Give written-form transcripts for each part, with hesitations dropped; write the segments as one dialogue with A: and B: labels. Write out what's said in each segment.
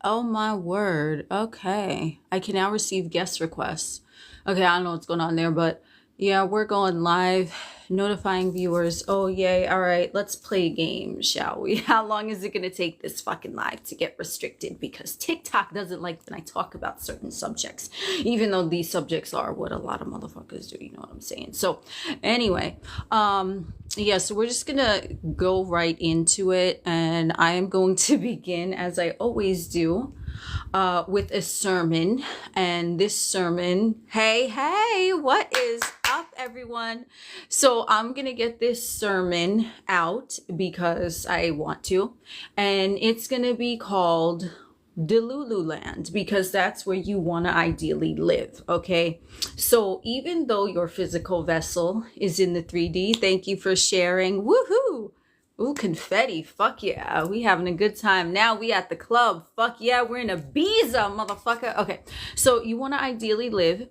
A: Oh my word. Okay. I can now receive guest requests. Okay, I don't know what's going on there, but yeah, we're going live, notifying viewers. Oh, yay. All right, let's play a game, shall we? How long is it going to take this fucking live to get restricted? Because TikTok doesn't like when I talk about certain subjects, even though these subjects are what a lot of motherfuckers do. You know what I'm saying? So anyway, yeah, so we're just gonna go right into it, and I am going to begin, as I always do, with a sermon. And this sermon, hey, what is up, everyone? So I'm gonna get this sermon out because I want to, and it's gonna be called Dulu land, because that's where you want to ideally live. Okay, so even though your physical vessel is in the 3D, thank you for sharing. Woohoo! Ooh, confetti. Fuck yeah. We having a good time. Now we at the club. Fuck yeah. We're in Ibiza, motherfucker. Okay. So you want to ideally live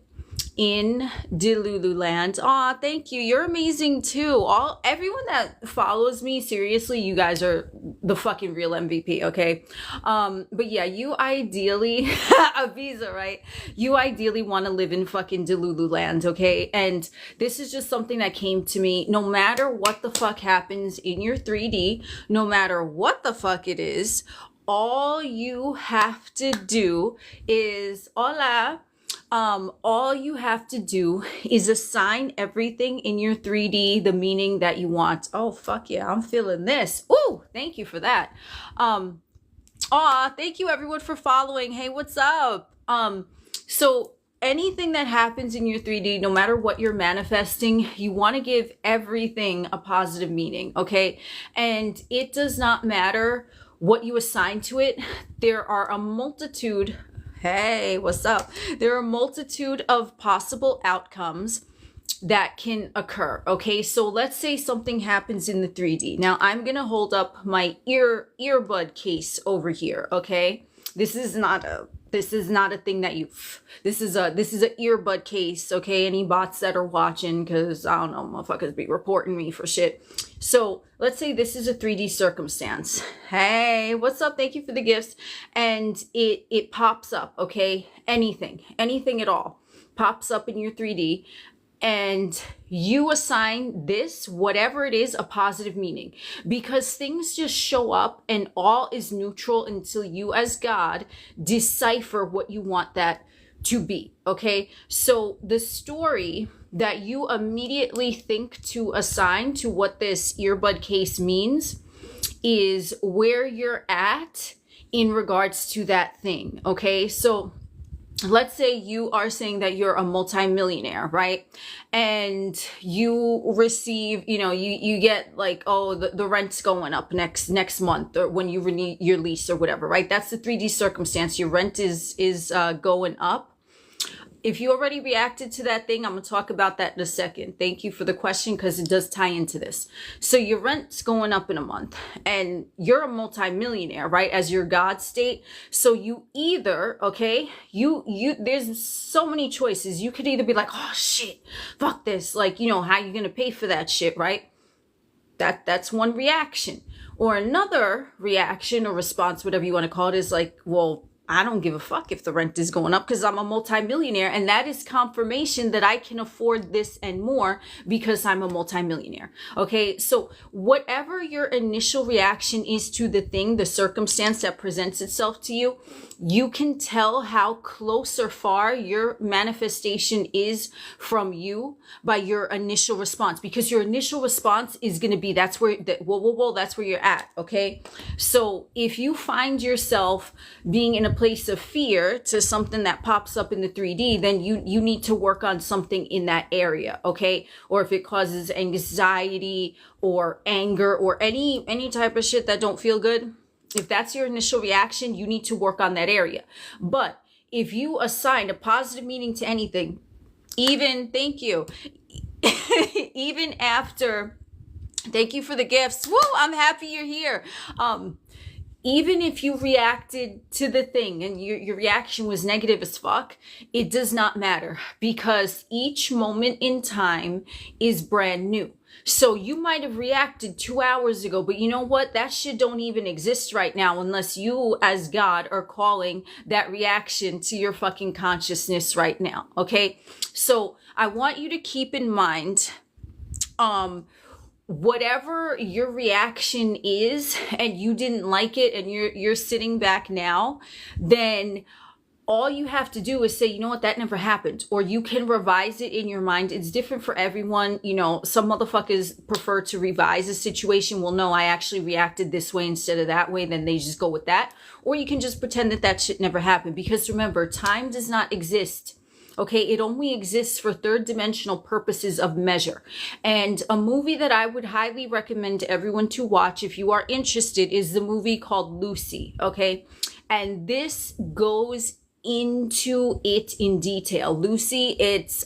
A: in Delulu land. Aw, thank you. You're amazing too. Everyone that follows me, seriously, you guys are the fucking real MVP, okay? But yeah, you ideally, Ibiza, right? You ideally want to live in fucking Delulu land, okay? And this is just something that came to me. No matter what the fuck happens in your 3D, no matter what the fuck it is, all you have to do is, all you have to do is assign everything in your 3D the meaning that you want. Oh, fuck yeah, I'm feeling this. Ooh, thank you for that. Thank you everyone for following. Hey, what's up? So anything that happens in your 3D, no matter what you're manifesting, you want to give everything a positive meaning, okay? And it does not matter what you assign to it. There are a multitude. Hey, what's up? There are a multitude of possible outcomes that can occur. Okay, so let's say something happens in the 3D. Now I'm gonna hold up my earbud case over here. Okay, this is not a thing that this is a earbud case. Okay, any bots that are watching, because I don't know, motherfuckers be reporting me for shit. So let's say this is a 3D circumstance. Hey, what's up? Thank you for the gifts. And it pops up, okay? Anything at all pops up in your 3D, and you assign this, whatever it is, a positive meaning, because things just show up and all is neutral until you as God decipher what you want that to be. Okay, so the story that you immediately think to assign to what this earbud case means is where you're at in regards to that thing. Okay, so let's say you are saying that you're a multimillionaire, right? And you receive, you get like, oh, the rent's going up next month, or when you renew your lease or whatever, right? That's the 3D circumstance. Your rent is going up. If you already reacted to that thing, I'm going to talk about that in a second. Thank you for the question, because it does tie into this. So your rent's going up in a month, and you're a multimillionaire, right? As your God state. So you either, okay, there's so many choices. You could either be like, oh shit, fuck this. Like, how you going to pay for that shit, right? That's one reaction. Or another reaction or response, whatever you want to call it, is like, well, I don't give a fuck if the rent is going up, because I'm a multimillionaire, and that is confirmation that I can afford this and more because I'm a multimillionaire. Okay, so whatever your initial reaction is to the thing, the circumstance that presents itself to you, you can tell how close or far your manifestation is from you by your initial response, because your initial response is going to be, that's where that's where you're at. Okay, so if you find yourself being in a place of fear to something that pops up in the 3D, then you need to work on something in that area. Okay, or if it causes anxiety or anger or any type of shit that don't feel good, if that's your initial reaction, you need to work on that area. But if you assign a positive meaning to anything, thank you, even after, thank you for the gifts. Woo, I'm happy you're here. Even if you reacted to the thing and your reaction was negative as fuck, it does not matter, because each moment in time is brand new. So you might have reacted 2 hours ago, but you know what? That shit don't even exist right now unless you as God are calling that reaction to your fucking consciousness right now. Okay. So I want you to keep in mind, whatever your reaction is and you didn't like it and you're sitting back now, then all you have to do is say, you know what, that never happened. Or you can revise it in your mind. It's different for everyone. You know, some motherfuckers prefer to revise a situation. Well, no, I actually reacted this way instead of that way. Then they just go with that. Or you can just pretend that that shit never happened. Because remember, time does not exist. Okay, it only exists for third dimensional purposes of measure. And a movie that I would highly recommend everyone to watch if you are interested is the movie called Lucy. Okay, and this goes into it in detail. Lucy, it's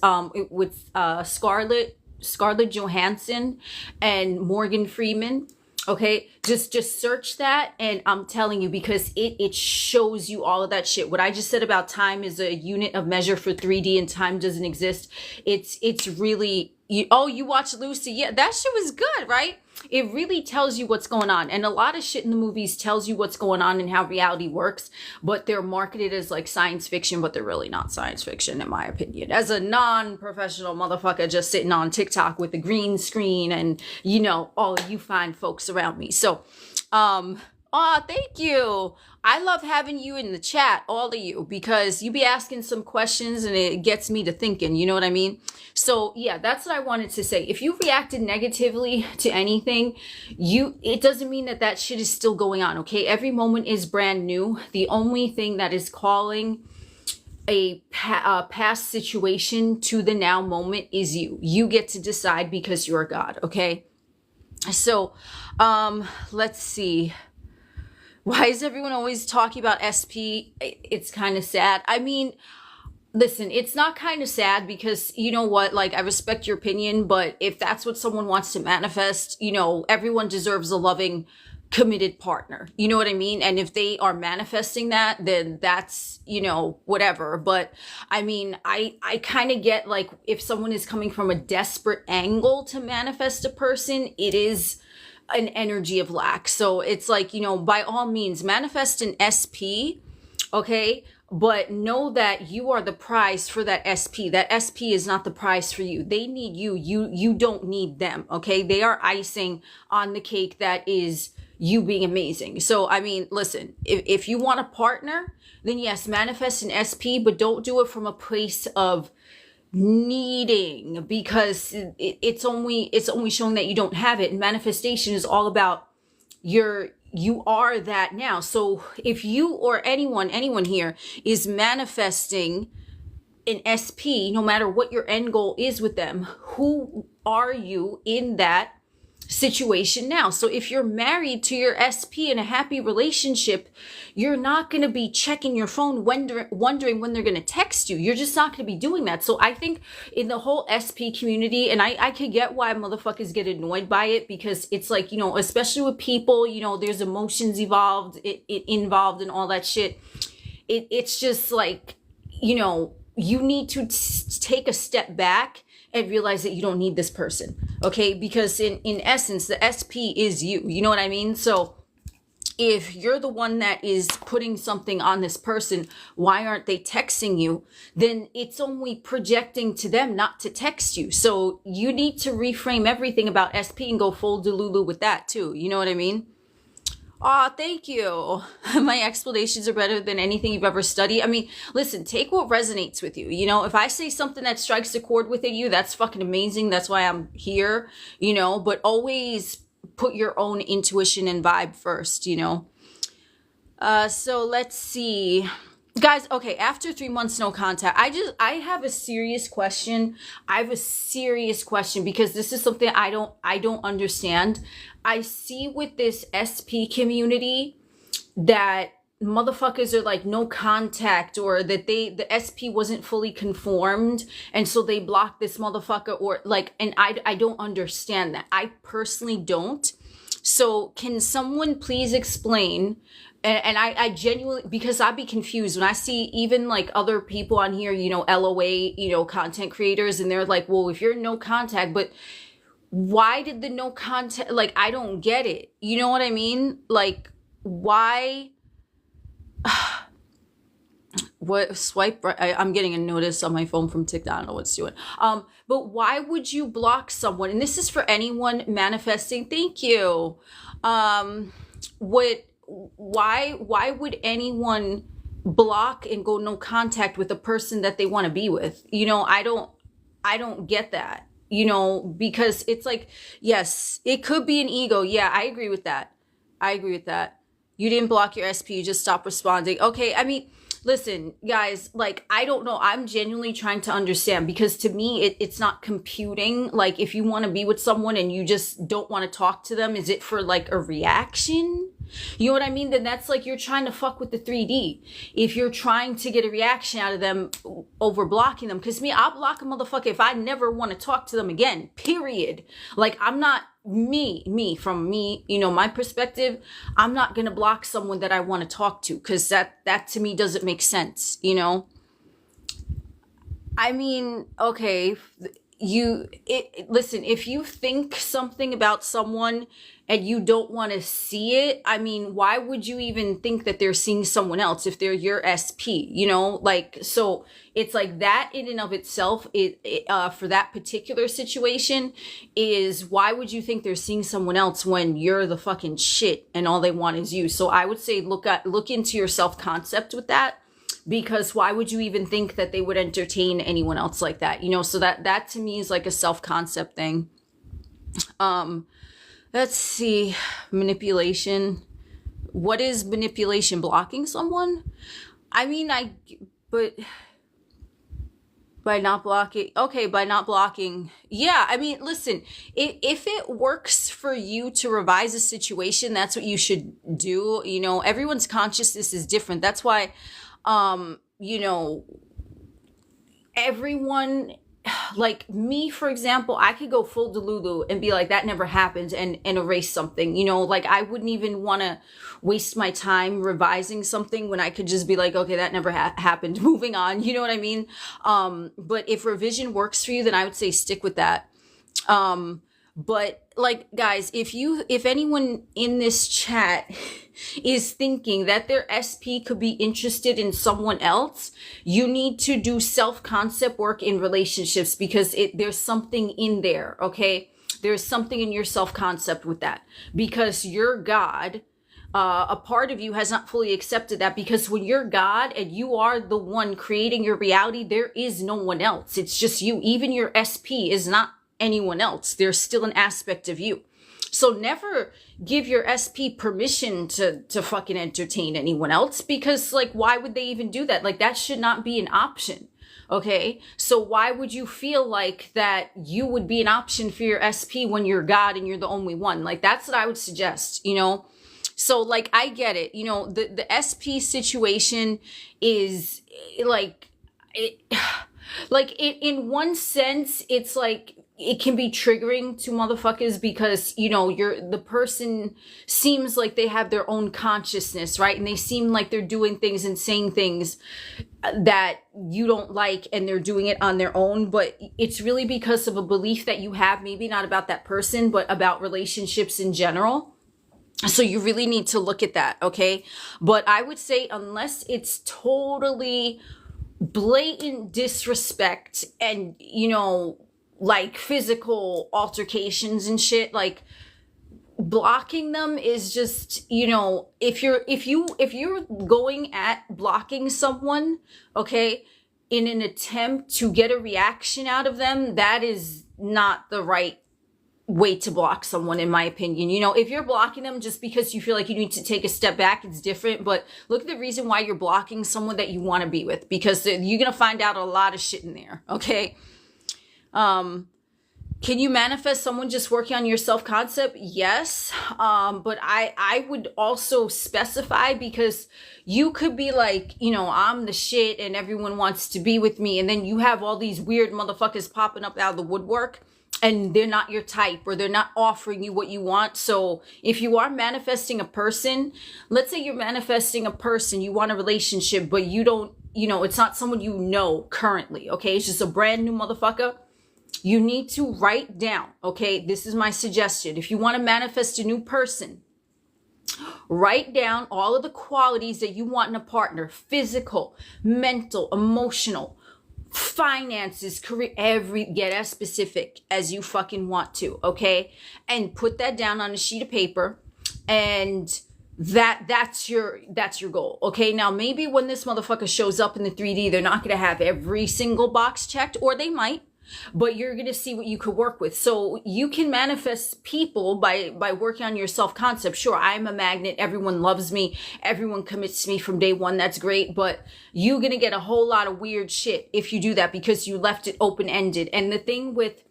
A: with Scarlett Johansson and Morgan Freeman. Okay, just search that, and I'm telling you, because it shows you all of that shit. What I just said about time is a unit of measure for 3D and time doesn't exist. It's really, you watched Lucy. Yeah, that shit was good, right? It really tells you what's going on. And a lot of shit in the movies tells you what's going on and how reality works, but they're marketed as like science fiction, but they're really not science fiction, in my opinion. As a non-professional motherfucker just sitting on TikTok with the green screen and, you know, all you fine folks around me. So, thank you. I love having you in the chat, all of you, because you be asking some questions and it gets me to thinking, you know what I mean? So yeah, that's what I wanted to say. If you reacted negatively to anything, it doesn't mean that that shit is still going on, okay? Every moment is brand new. The only thing that is calling a past situation to the now moment is you. You get to decide because you're God, okay? So, let's see. Why is everyone always talking about SP? It's kind of sad. I mean, listen, it's not kind of sad because, you know what, like, I respect your opinion, but if that's what someone wants to manifest, you know, everyone deserves a loving, committed partner. You know what I mean? And if they are manifesting that, then that's, you know, whatever. But I mean, I kind of get, like, if someone is coming from a desperate angle to manifest a person, it is an energy of lack. So it's like, you know, by all means, manifest an SP, okay? But know that you are the prize for that SP. That SP is not the prize for you. They need you. You don't need them, okay? They are icing on the cake that is you being amazing. So, I mean, listen, if you want a partner, then yes, manifest an SP, but don't do it from a place of needing, because it's only showing that you don't have it. And manifestation is all about you are that now. So if you or anyone here is manifesting an SP, no matter what your end goal is with them, who are you in that situation now? So if you're married to your SP in a happy relationship, you're not going to be checking your phone wondering when they're going to text you. You're just not going to be doing that. So I think in the whole SP community, and I could get why motherfuckers get annoyed by it, because it's like, you know, especially with people, you know, there's emotions involved and all that shit. It's just like, you know, you need to take a step back and realize that you don't need this person, okay? Because in essence, the SP is you. You know what I mean? So if you're the one that is putting something on this person, why aren't they texting you? Then it's only projecting to them not to text you. So you need to reframe everything about SP and go full dulu with that too. You know what I mean? Oh, thank you. My explanations are better than anything you've ever studied. I mean, listen, take what resonates with you. You know, if I say something that strikes a chord within you, that's fucking amazing. That's why I'm here, you know, but always put your own intuition and vibe first, you know. So let's see. Guys, okay, after 3 months no contact, I have a serious question. I have a serious question because this is something I don't understand. I see with this SP community that motherfuckers are like no contact, or that the SP wasn't fully conformed and so they blocked this motherfucker, or like, and I don't understand that. I personally don't. So can someone please explain? And I genuinely, because I'd be confused when I see even like other people on here, you know, LOA, you know, content creators, and they're like, well, if you're no contact, but why did the no contact, like, I don't get it. You know what I mean? Like, why? What swipe right? I'm getting a notice on my phone from TikTok. I don't know what it's doing. But why would you block someone? And this is for anyone manifesting. Thank you. Why would anyone block and go no contact with a person that they want to be with? You know, I don't get that. You know, because it's like, yes, it could be an ego. Yeah, I agree with that. You didn't block your SP, you just stopped responding. Okay, I mean, listen, guys, like, I don't know. I'm genuinely trying to understand, because to me, it's not computing. Like, if you want to be with someone and you just don't want to talk to them, is it for like a reaction? You know what I mean? Then that's like you're trying to fuck with the 3D. If you're trying to get a reaction out of them over blocking them. Because me, I'll block a motherfucker if I never want to talk to them again. Period. Like, I'm not from me, you know, my perspective, I'm not going to block someone that I want to talk to, because that to me doesn't make sense, you know? I mean, okay, listen, if you think something about someone and you don't want to see it, I mean, why would you even think that they're seeing someone else if they're your SP, you know? Like, so it's like that in and of itself, for that particular situation, is why would you think they're seeing someone else when you're the fucking shit and all they want is you? So I would say look into your self-concept with that. Because why would you even think that they would entertain anyone else like that? You know, so that to me is like a self-concept thing. Let's see. Manipulation. What is manipulation? Blocking someone? I mean, but by not blocking. Okay, by not blocking. Yeah, I mean, listen, if it works for you to revise a situation, that's what you should do. You know, everyone's consciousness is different. That's why, you know, everyone, like me, for example, I could go full dulu and be like, that never happened, and erase something, you know, like I wouldn't even want to waste my time revising something when I could just be like, okay, that never happened, moving on, you know what I mean? But if revision works for you, then I would say stick with that. But like, guys, if anyone in this chat is thinking that their SP could be interested in someone else, you need to do self-concept work in relationships, because there's something in there, okay? There's something in your self-concept with that, because your God, a part of you has not fully accepted that, because when you're God and you are the one creating your reality, there is no one else. It's just you. Even your SP is not anyone else. There's still an aspect of you. So never give your SP permission to fucking entertain anyone else, because like, why would they even do that? Like, that should not be an option. Okay. So why would you feel like that you would be an option for your SP when you're God and you're the only one? Like, that's what I would suggest, you know? So like, I get it. You know, the SP situation is like, in one sense, it's like, it can be triggering to motherfuckers, because, you know, the person seems like they have their own consciousness, right? And they seem like they're doing things and saying things that you don't like, and they're doing it on their own. But it's really because of a belief that you have, maybe not about that person, but about relationships in general. So you really need to look at that, okay? But I would say, unless it's totally blatant disrespect and, you know, like physical altercations and shit, like, blocking them is just, you know, if you're going at blocking someone, okay, in an attempt to get a reaction out of them, that is not the right way to block someone, in my opinion. You know, if you're blocking them just because you feel like you need to take a step back, it's different. But look at the reason why you're blocking someone that you want to be with, because you're gonna find out a lot of shit in there, okay? Can you manifest someone just working on your self-concept? Yes. But I would also specify, because you could be like, you know, I'm the shit and everyone wants to be with me. And then you have all these weird motherfuckers popping up out of the woodwork, and they're not your type, or they're not offering you what you want. So if you are manifesting a person, let's say you're manifesting a person, you want a relationship, but you don't, you know, it's not someone you know currently, okay? It's just a brand new motherfucker. you need to write down, okay? This is my suggestion. If you want to manifest a new person, write down all of the qualities that you want in a partner: physical, mental, emotional, finances, career, get as specific as you fucking want to, okay? And put that down on a sheet of paper, and that's your goal, okay? Now, maybe when this motherfucker shows up in the 3D, they're not going to have every single box checked, or they might, but you're going to see what you could work with. So you can manifest people by working on your self-concept. Sure, I'm a magnet. Everyone loves me. Everyone commits to me from day one. That's great. But you're going to get a whole lot of weird shit if you do that, because you left it open-ended. And the thing with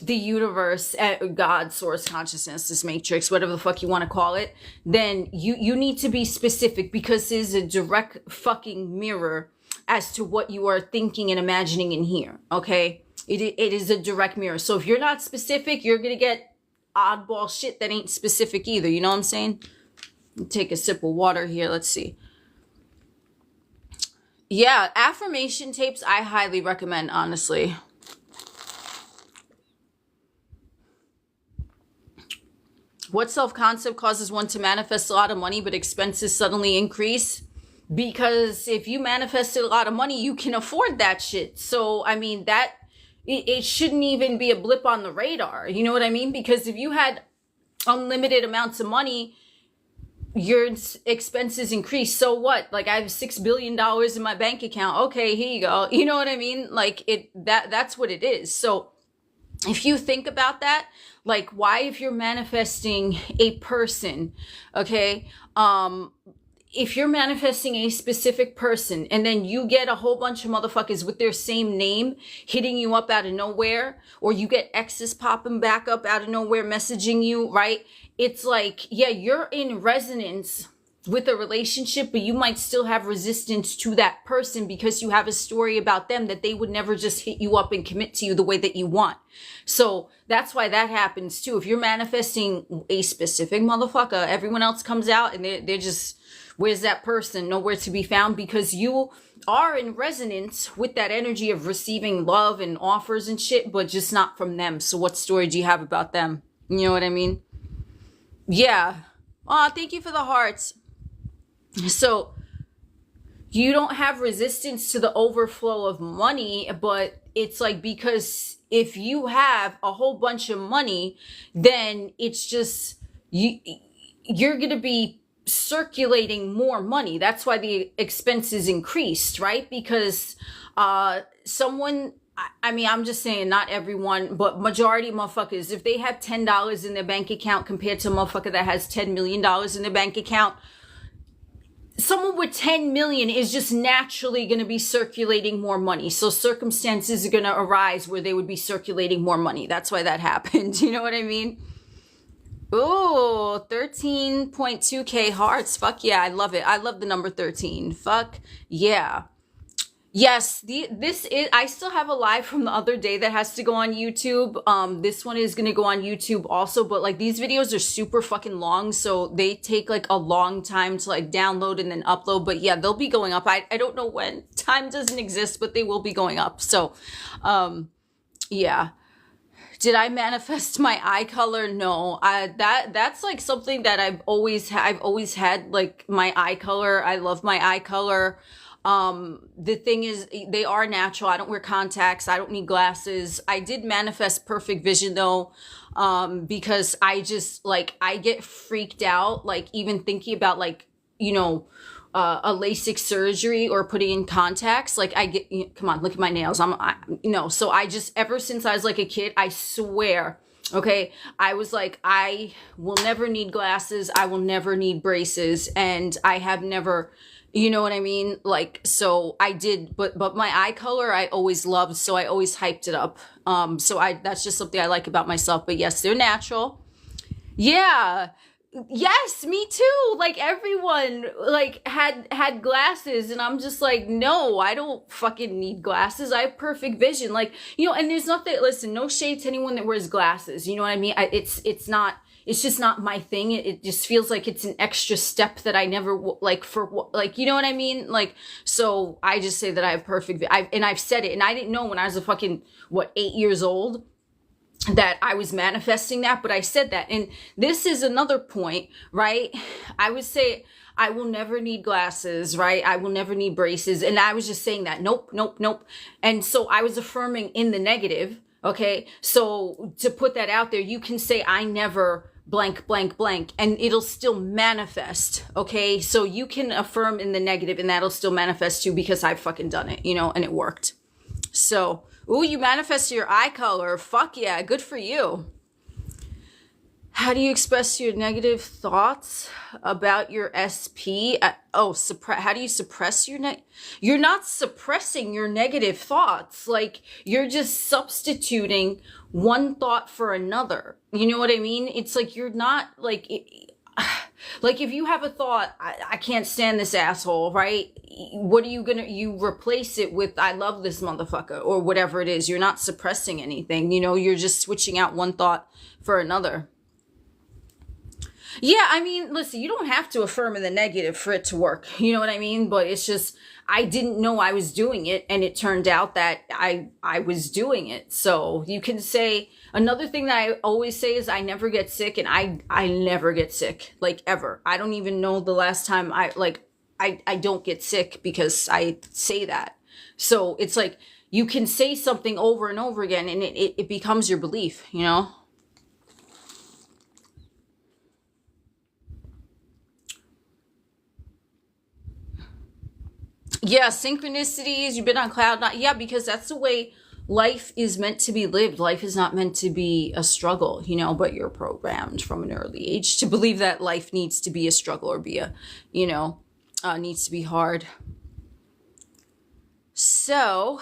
A: the universe, God, source, consciousness, this matrix, whatever the fuck you want to call it, then you need to be specific, because there's a direct fucking mirror as to what you are thinking and imagining in here, okay? It is a direct mirror. So if you're not specific, you're going to get oddball shit that ain't specific either. You know what I'm saying? Take a sip of water here. Let's see. Yeah, affirmation tapes, I highly recommend, honestly. What self-concept causes one to manifest a lot of money but expenses suddenly increase? Because if you manifested a lot of money, you can afford that shit. So, I mean, that... it shouldn't even be a blip on the radar. You know what I mean? Because if you had unlimited amounts of money, your expenses increase. So what? Like, I have $6 billion in my bank account. Okay, here you go. You know what I mean? Like, that's what it is. So if you think about that, like, why, if you're manifesting a person, okay, if you're manifesting a specific person and then you get a whole bunch of motherfuckers with their same name hitting you up out of nowhere, or you get exes popping back up out of nowhere messaging you, right? It's like, yeah, you're in resonance with a relationship, but you might still have resistance to that person because you have a story about them that they would never just hit you up and commit to you the way that you want. So that's why that happens too. If you're manifesting a specific motherfucker, everyone else comes out and they're just... where's that person? Nowhere to be found, because you are in resonance with that energy of receiving love and offers and shit, but just not from them. So what story do you have about them? You know what I mean? Yeah. Oh, thank you for the hearts. So you don't have resistance to the overflow of money, but it's like, because if you have a whole bunch of money, then it's just, you're going to be circulating more money. That's why the expenses increased, right? Because someone, I mean, I'm just saying, not everyone, but majority of motherfuckers, if they have $10 in their bank account compared to a motherfucker that has $10 million in their bank account, someone with 10 million is just naturally going to be circulating more money. So circumstances are going to arise where they would be circulating more money. That's why that happened. You know what I mean? Ooh, 13.2K hearts. Fuck yeah, I love it. I love the number 13. Fuck yeah. Yes, this is, I still have a live from the other day that has to go on YouTube. This one is going to go on YouTube also, but like, these videos are super fucking long, so they take like a long time to like download and then upload. But yeah, they'll be going up. I don't know when. Time doesn't exist, but they will be going up. So, yeah. Did I manifest my eye color? No. That's like something that I've always had, like, my eye color. I love my eye color. The thing is, they are natural. I don't wear contacts. I don't need glasses. I did manifest perfect vision though, because I just, like, I get freaked out, like, even thinking about, like, you know, a LASIK surgery or putting in contacts. Like, I get, come on, look at my nails. So I just, ever since I was like a kid, I swear, okay, I was like, I will never need glasses. I will never need braces. And I have never, you know what I mean? Like, so I did, but my eye color, I always loved. So I always hyped it up. That's just something I like about myself. But yes, they're natural. Yeah. Yes, me too. Like, everyone like had glasses, and I'm just like, no, I don't fucking need glasses. I have perfect vision. Like, you know, and there's nothing, listen, no shade to anyone that wears glasses. You know what I mean? It's it's just not my thing. It just feels like it's an extra step that I never like you know what I mean? Like, so I just say that I have perfect, I've said it, and I didn't know when I was a fucking, 8 years old, that I was manifesting that, but I said that. And this is another point, right? I would say I will never need glasses, right? I will never need braces. And I was just saying that, nope, nope, nope. And so I was affirming in the negative. Okay. So to put that out there, you can say I never blank, blank, blank, and it'll still manifest. Okay. So you can affirm in the negative and that'll still manifest too, because I've fucking done it, and it worked. So, ooh, you manifested your eye color. Fuck yeah. Good for you. How do you express your negative thoughts about your SP? How do you suppress your You're not suppressing your negative thoughts. Like, you're just substituting one thought for another. You know what I mean? It's like, you're not like, like if you have a thought, I can't stand this asshole, right? What are you replace it with, I love this motherfucker, or whatever it is. You're not suppressing anything. You're just switching out one thought for another. Yeah, I mean, listen, you don't have to affirm in the negative for it to work. You know what I mean? But it's just, I didn't know I was doing it, and it turned out that I was doing it. So you can say, another thing that I always say is I never get sick, and I never get sick, like, ever. I don't even know the last time I don't get sick, because I say that. So it's like, you can say something over and over again, and it becomes your belief, Yeah, synchronicities, you've been on cloud nine. Yeah, because that's the way life is meant to be lived. Life is not meant to be a struggle, but you're programmed from an early age to believe that life needs to be a struggle, or be needs to be hard. So,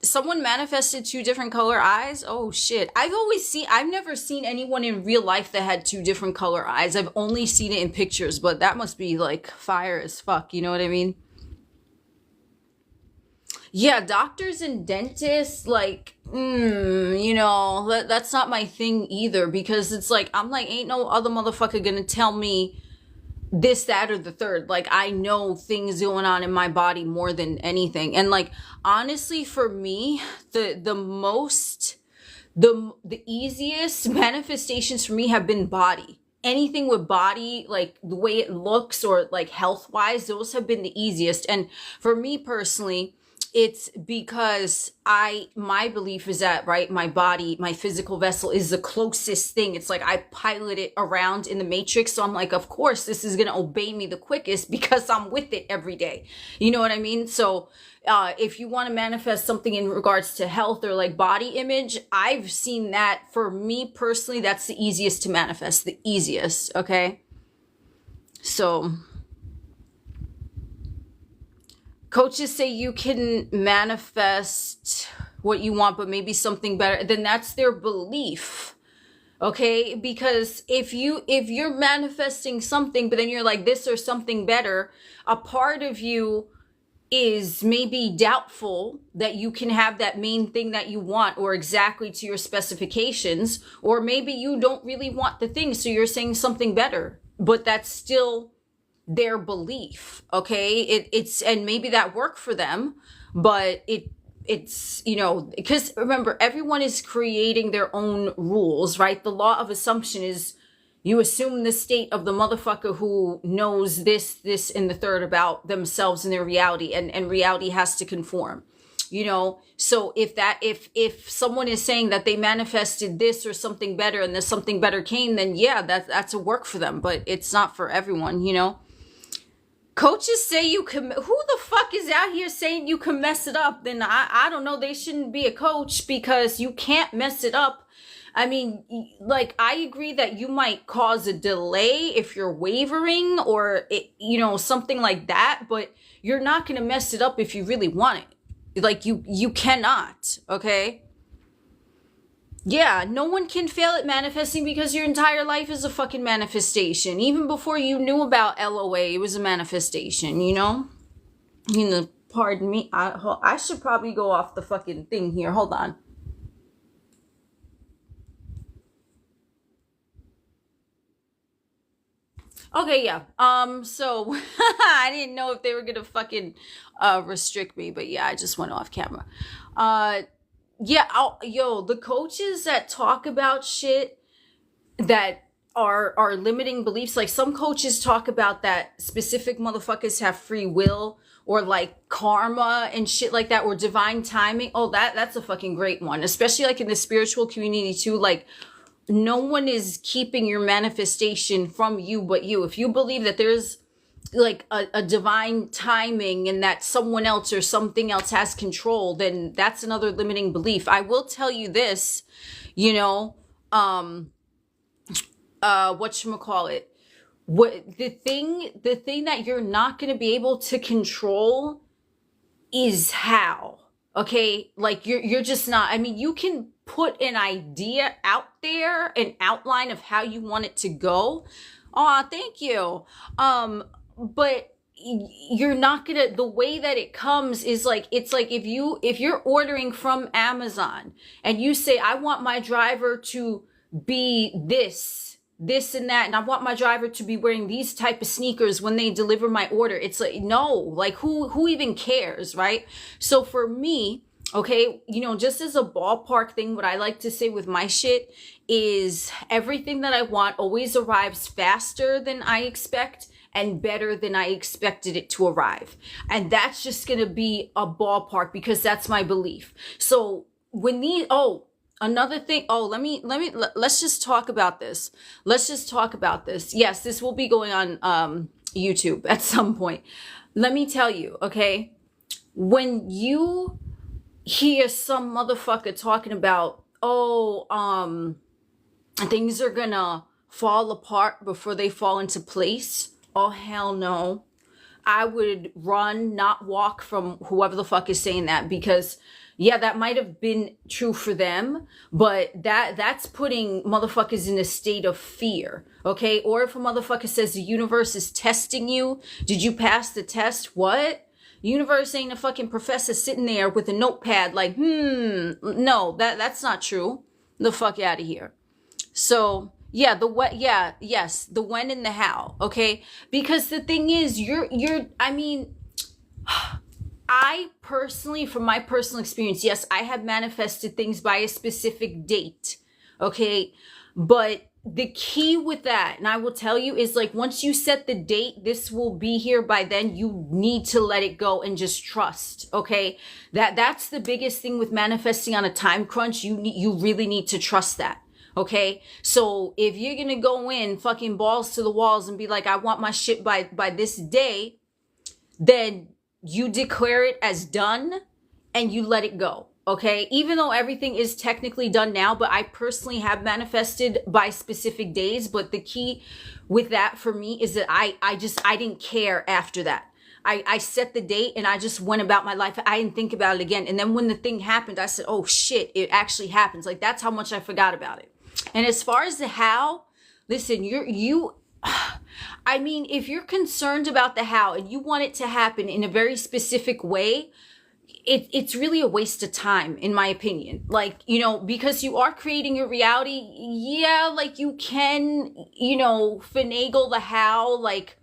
A: someone manifested 2 different color eyes. Oh shit. I've never seen anyone in real life that had 2 different color eyes. I've only seen it in pictures, but that must be like fire as fuck. You know what I mean? Yeah, doctors and dentists, like, that's not my thing either, because it's like, I'm like, ain't no other motherfucker gonna tell me this, that, or the third. Like, I know things going on in my body more than anything. And like, honestly, for me, the easiest manifestations for me have been body. Anything with body, like the way it looks, or like health wise, those have been the easiest. And for me personally, it's because my belief is that, right, my body, my physical vessel is the closest thing. It's like I pilot it around in the matrix. So I'm like, of course, this is going to obey me the quickest, because I'm with it every day. You know what I mean? So if you want to manifest something in regards to health or like body image, I've seen that, for me personally, that's the easiest to manifest, the easiest. Okay. So coaches say you can manifest what you want, but maybe something better. Then that's their belief. Okay. Because if you're manifesting something, but then you're like, this or something better, a part of you is maybe doubtful that you can have that main thing that you want, or exactly to your specifications, or maybe you don't really want the thing. So you're saying something better, but that's still their belief. Okay. It's, and maybe that worked for them, but it's, because remember, everyone is creating their own rules, right? The law of assumption is, you assume the state of the motherfucker who knows this, and the third about themselves and their reality, and reality has to conform, So if someone is saying that they manifested this or something better, and this something better came, then yeah, that's a work for them, but it's not for everyone, Coaches say you can, who the fuck is out here saying you can mess it up? Then I don't know, they shouldn't be a coach, because you can't mess it up. I mean, like, I agree that you might cause a delay if you're wavering, or, something like that, but you're not going to mess it up if you really want it. Like, you cannot, okay? Yeah, no one can fail at manifesting, because your entire life is a fucking manifestation. Even before you knew about LOA, it was a manifestation, Pardon me. I should probably go off the fucking thing here. Hold on. Okay, yeah. So I didn't know if they were gonna fucking restrict me, but yeah, I just went off camera. Uh yeah, yo, the coaches that talk about shit that are limiting beliefs, like some coaches talk about that specific motherfuckers have free will, or like karma and shit like that, or divine timing. Oh, that's a fucking great one, especially like in the spiritual community too. Like, no one is keeping your manifestation from you but you. If you believe that there's like a divine timing and that someone else or something else has control, then that's another limiting belief. I will tell you this, you know, whatchamacallit, what the thing that you're not going to be able to control is how. Okay, like you're just not. I mean, you can put an idea out there, an outline of how you want it to go. Oh, thank you. But you're not gonna, the way that it comes is like, it's like if you're ordering from Amazon and you say, I want my driver to be this and that, and I want my driver to be wearing these type of sneakers when they deliver my order. It's like, no, like who even cares, right? So for me, okay, you know, just as a ballpark thing, what I like to say with my shit is everything that I want always arrives faster than I expect and better than I expected it to arrive. And that's just going to be a ballpark because that's my belief. So when another thing, let's just talk about this. Yes, this will be going on YouTube at some point. Let me tell you, okay? When you hear some motherfucker talking about, things are gonna fall apart before they fall into place. Oh, hell no. I would run, not walk from whoever the fuck is saying that, because yeah, that might have been true for them, but that's putting motherfuckers in a state of fear, okay? Or if a motherfucker says the universe is testing you, did you pass the test? What? Universe ain't a fucking professor sitting there with a notepad like, no, that's not true. The fuck out of here. So yeah, the what, yeah, yes, the when and the how, okay? Because the thing is, I mean, I personally, from my personal experience, yes, I have manifested things by a specific date, okay? But the key with that, and I will tell you, is like, once you set the date, this will be here by then, you need to let it go and just trust, okay? That's the biggest thing with manifesting on a time crunch. You really need to trust that. Okay, so if you're gonna go in fucking balls to the walls and be like, I want my shit by this day, then you declare it as done and you let it go. Okay, even though everything is technically done now, but I personally have manifested by specific days. But the key with that for me is that I didn't care after that. I set the date and I just went about my life. I didn't think about it again. And then when the thing happened, I said, oh shit, it actually happens. Like, that's how much I forgot about it. And as far as the how, listen, I mean, if you're concerned about the how and you want it to happen in a very specific way, it's really a waste of time, in my opinion. Like, you know, because you are creating your reality. Yeah, like you can, you know, finagle the how, like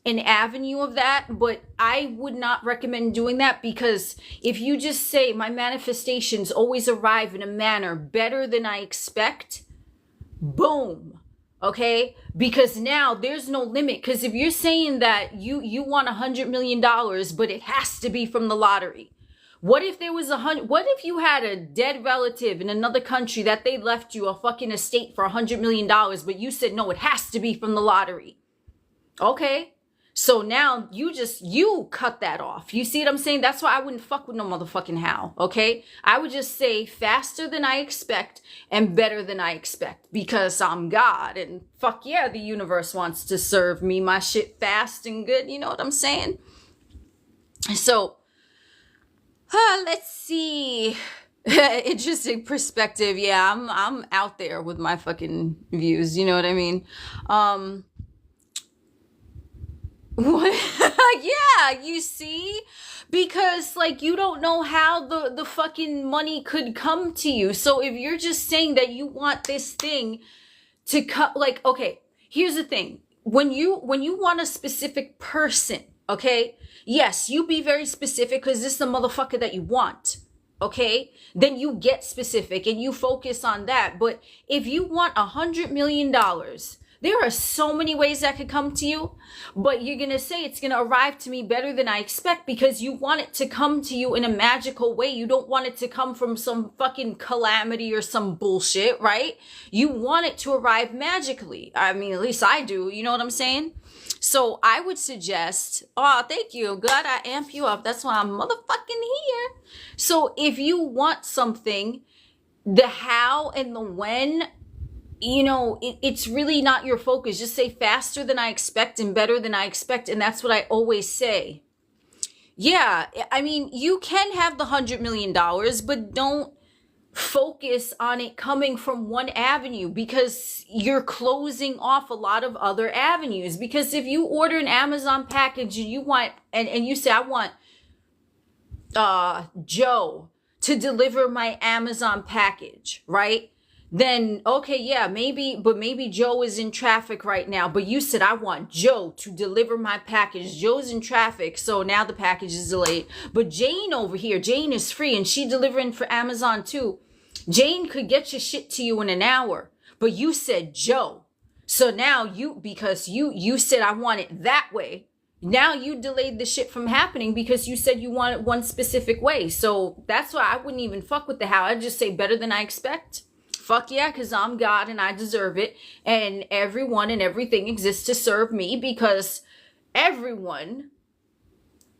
A: an avenue of that, but I would not recommend doing that, because if you just say my manifestations always arrive in a manner better than I expect, boom, okay? Because now there's no limit. Because if you're saying that you want $100 million, but it has to be from the lottery, what if there was what if you had a dead relative in another country that they left you a fucking estate for $100 million, but you said, no, it has to be from the lottery? Okay. So now you cut that off. You see what I'm saying? That's why I wouldn't fuck with no motherfucking how, okay? I would just say faster than I expect and better than I expect, because I'm God, and fuck yeah, the universe wants to serve me my shit fast and good. You know what I'm saying? So, let's see. Interesting perspective. Yeah, I'm out there with my fucking views. You know what I mean? What? Yeah, you see? Because, like, you don't know how the fucking money could come to you. So if you're just saying that you want this thing to come, like, okay, here's the thing. when you want a specific person, okay, yes, you be very specific because this is the motherfucker that you want, okay? Then you get specific and you focus on that. But if you want $100 million, there are so many ways that could come to you, but you're going to say it's going to arrive to me better than I expect because you want it to come to you in a magical way. You don't want it to come from some fucking calamity or some bullshit, right? You want it to arrive magically. I mean, at least I do. You know what I'm saying? So I would suggest, oh, thank you. Glad I amp you up. That's why I'm motherfucking here. So if you want something, the how and the when, you know, it's really not your focus. Just say faster than I expect and better than I expect. And that's what I always say. Yeah, I mean, you can have the $100 million, but don't focus on it coming from one avenue because you're closing off a lot of other avenues. Because if you order an Amazon package and you want, and you say, I want Joe to deliver my Amazon package, right? Then, okay, yeah, maybe Joe is in traffic right now, but you said, I want Joe to deliver my package. Joe's in traffic, so now the package is delayed. But Jane over here, Jane is free and she delivering for Amazon too. Jane could get your shit to you in an hour, but you said Joe. So now because you said, I want it that way. Now you delayed the shit from happening because you said you want it one specific way. So that's why I wouldn't even fuck with the how. I'd just say better than I expect. Fuck yeah, because I'm God and I deserve it. And everyone and everything exists to serve me because everyone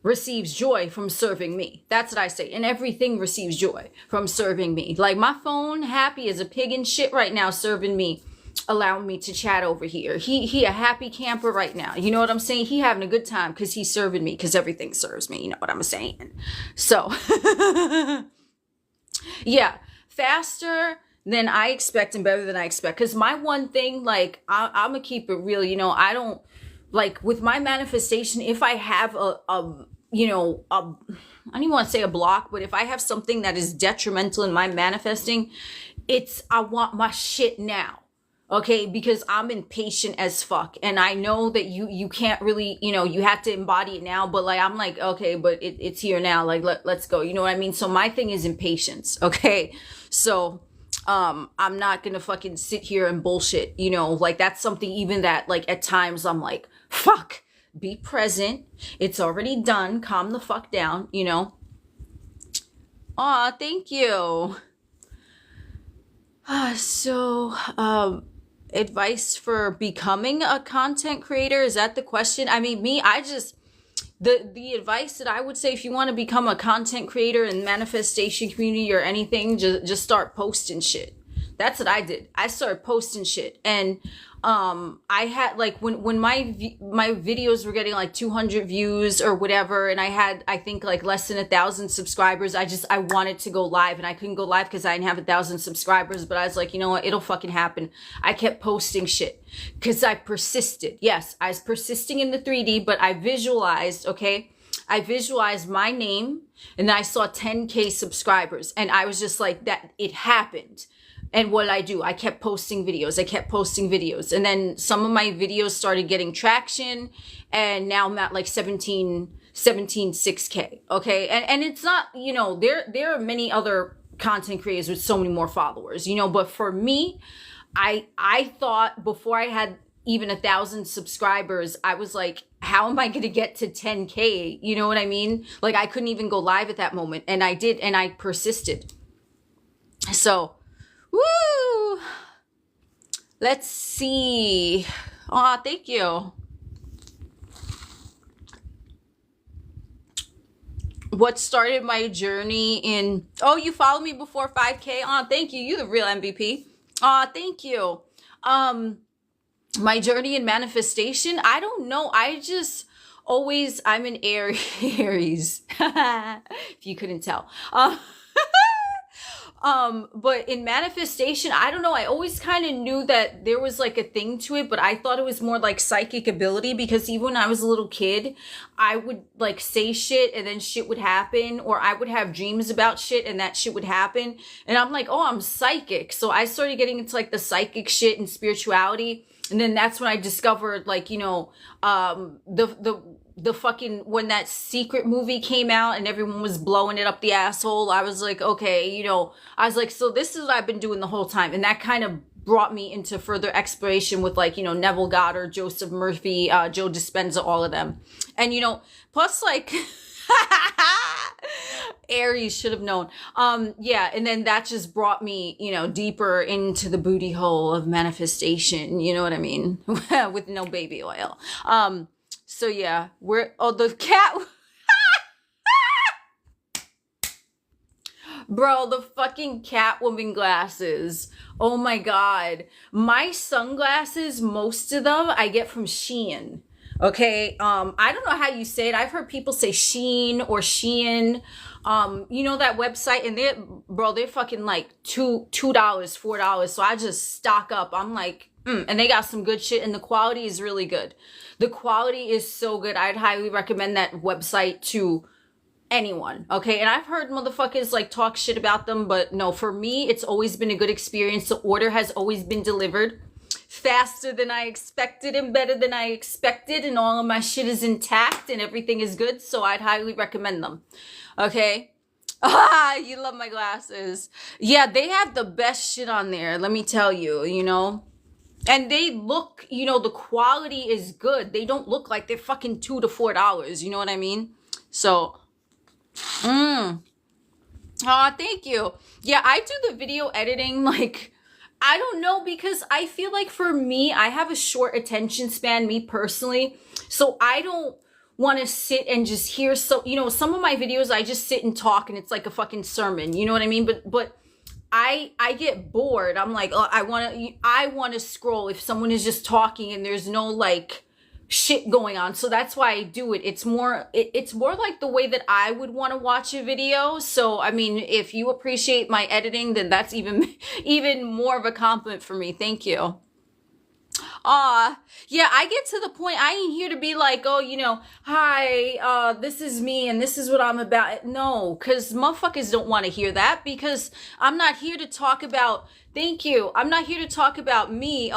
A: receives joy from serving me. That's what I say. And everything receives joy from serving me. Like my phone, happy as a pig in shit right now, serving me, allowing me to chat over here. He a happy camper right now. You know what I'm saying? He having a good time because he's serving me because everything serves me. You know what I'm saying? So, yeah, faster than I expect and better than I expect. Because my one thing, like, I'm going to keep it real. You know, I don't, like, with my manifestation, if I have I don't even want to say a block, but if I have something that is detrimental in my manifesting, it's, I want my shit now. Okay, because I'm impatient as fuck. And I know that you can't really, you know, you have to embody it now, but like, I'm like, okay, but it's here now. Like, let's go. You know what I mean? So my thing is impatience. Okay. So, I'm not gonna fucking sit here and bullshit, you know, like that's something even that like at times I'm like, fuck, be present. It's already done. Calm the fuck down, you know? Aw, thank you. Advice for becoming a content creator? Is that the question? I mean, the advice that I would say, if you want to become a content creator in manifestation community or anything, just start posting shit. That's what I did. I started posting shit. And I had like when my videos were getting like 200 views or whatever, and I had, I think, like less than 1,000 subscribers, I wanted to go live, and I couldn't go live because I didn't have 1,000 subscribers. But I was like, you know what, it'll fucking happen. I kept posting shit because I persisted. Yes, I was persisting in the 3D, but I visualized, okay, I visualized my name and I saw 10K subscribers, and I was just like, that it happened. And what I do, I kept posting videos. And then some of my videos started getting traction, and now I'm at like 6K. Okay. And it's not, you know, there are many other content creators with so many more followers, you know, but for me, I thought before I had even 1,000 subscribers, I was like, how am I going to get to 10K? You know what I mean? Like I couldn't even go live at that moment. And I did, and I persisted. So, woo! Let's see. Aw, thank you. What started my journey in... Oh, you followed me before 5K? Aw, thank you. You're the real MVP. Aw, thank you. My journey in manifestation? I don't know. I just always... I'm an Aries. If you couldn't tell. But in manifestation, I don't know. I always kind of knew that there was like a thing to it, but I thought it was more like psychic ability, because even when I was a little kid, I would like say shit and then shit would happen, or I would have dreams about shit and that shit would happen. And I'm like, oh, I'm psychic. So I started getting into like the psychic shit and spirituality. And then that's when I discovered, like, you know, the fucking, when that Secret movie came out and everyone was blowing it up the asshole, I was like, okay, you know, I was like, so this is what I've been doing the whole time. And that kind of brought me into further exploration with, like, you know, Neville Goddard, Joseph Murphy, Joe Dispenza, all of them. And, you know, plus, like, Aries should have known. Yeah, and then that just brought me, you know, deeper into the booty hole of manifestation, you know what I mean? With no baby oil. So yeah, the cat. Bro, the fucking Catwoman glasses. Oh my God. My sunglasses, most of them I get from Shein. Okay, I don't know how you say it. I've heard people say Sheen or Shein. You know that website, and they're fucking like $2, $4. So I just stock up. I'm like, and they got some good shit, and the quality is really good. The quality is so good. I'd highly recommend that website to anyone. Okay, and I've heard motherfuckers like talk shit about them, but no, for me, it's always been a good experience. The order has always been delivered faster than I expected and better than I expected, and all of my shit is intact and everything is good, so I'd highly recommend them. Okay? You love my glasses. Yeah, they have the best shit on there, let me tell you, you know? And they look, you know, the quality is good. They don't look like they're fucking $2 to $4, you know what I mean? So, oh, thank you. Yeah, I do the video editing, like, I don't know, because I feel like for me, I have a short attention span, me personally. So I don't want to sit and just hear, so, you know, some of my videos, I just sit and talk and it's like a fucking sermon, you know what I mean? But I get bored. I'm like, oh, I want to scroll if someone is just talking and there's no like shit going on. So that's why I do it. It's more like the way that I would want to watch a video. So I mean, if you appreciate my editing, then that's even more of a compliment for me. Thank you. Yeah, I get to the point, I ain't here to be like, oh, you know, hi, this is me and this is what I'm about. No, because motherfuckers don't want to hear that, because I'm not here to talk about, thank you, I'm not here to talk about me.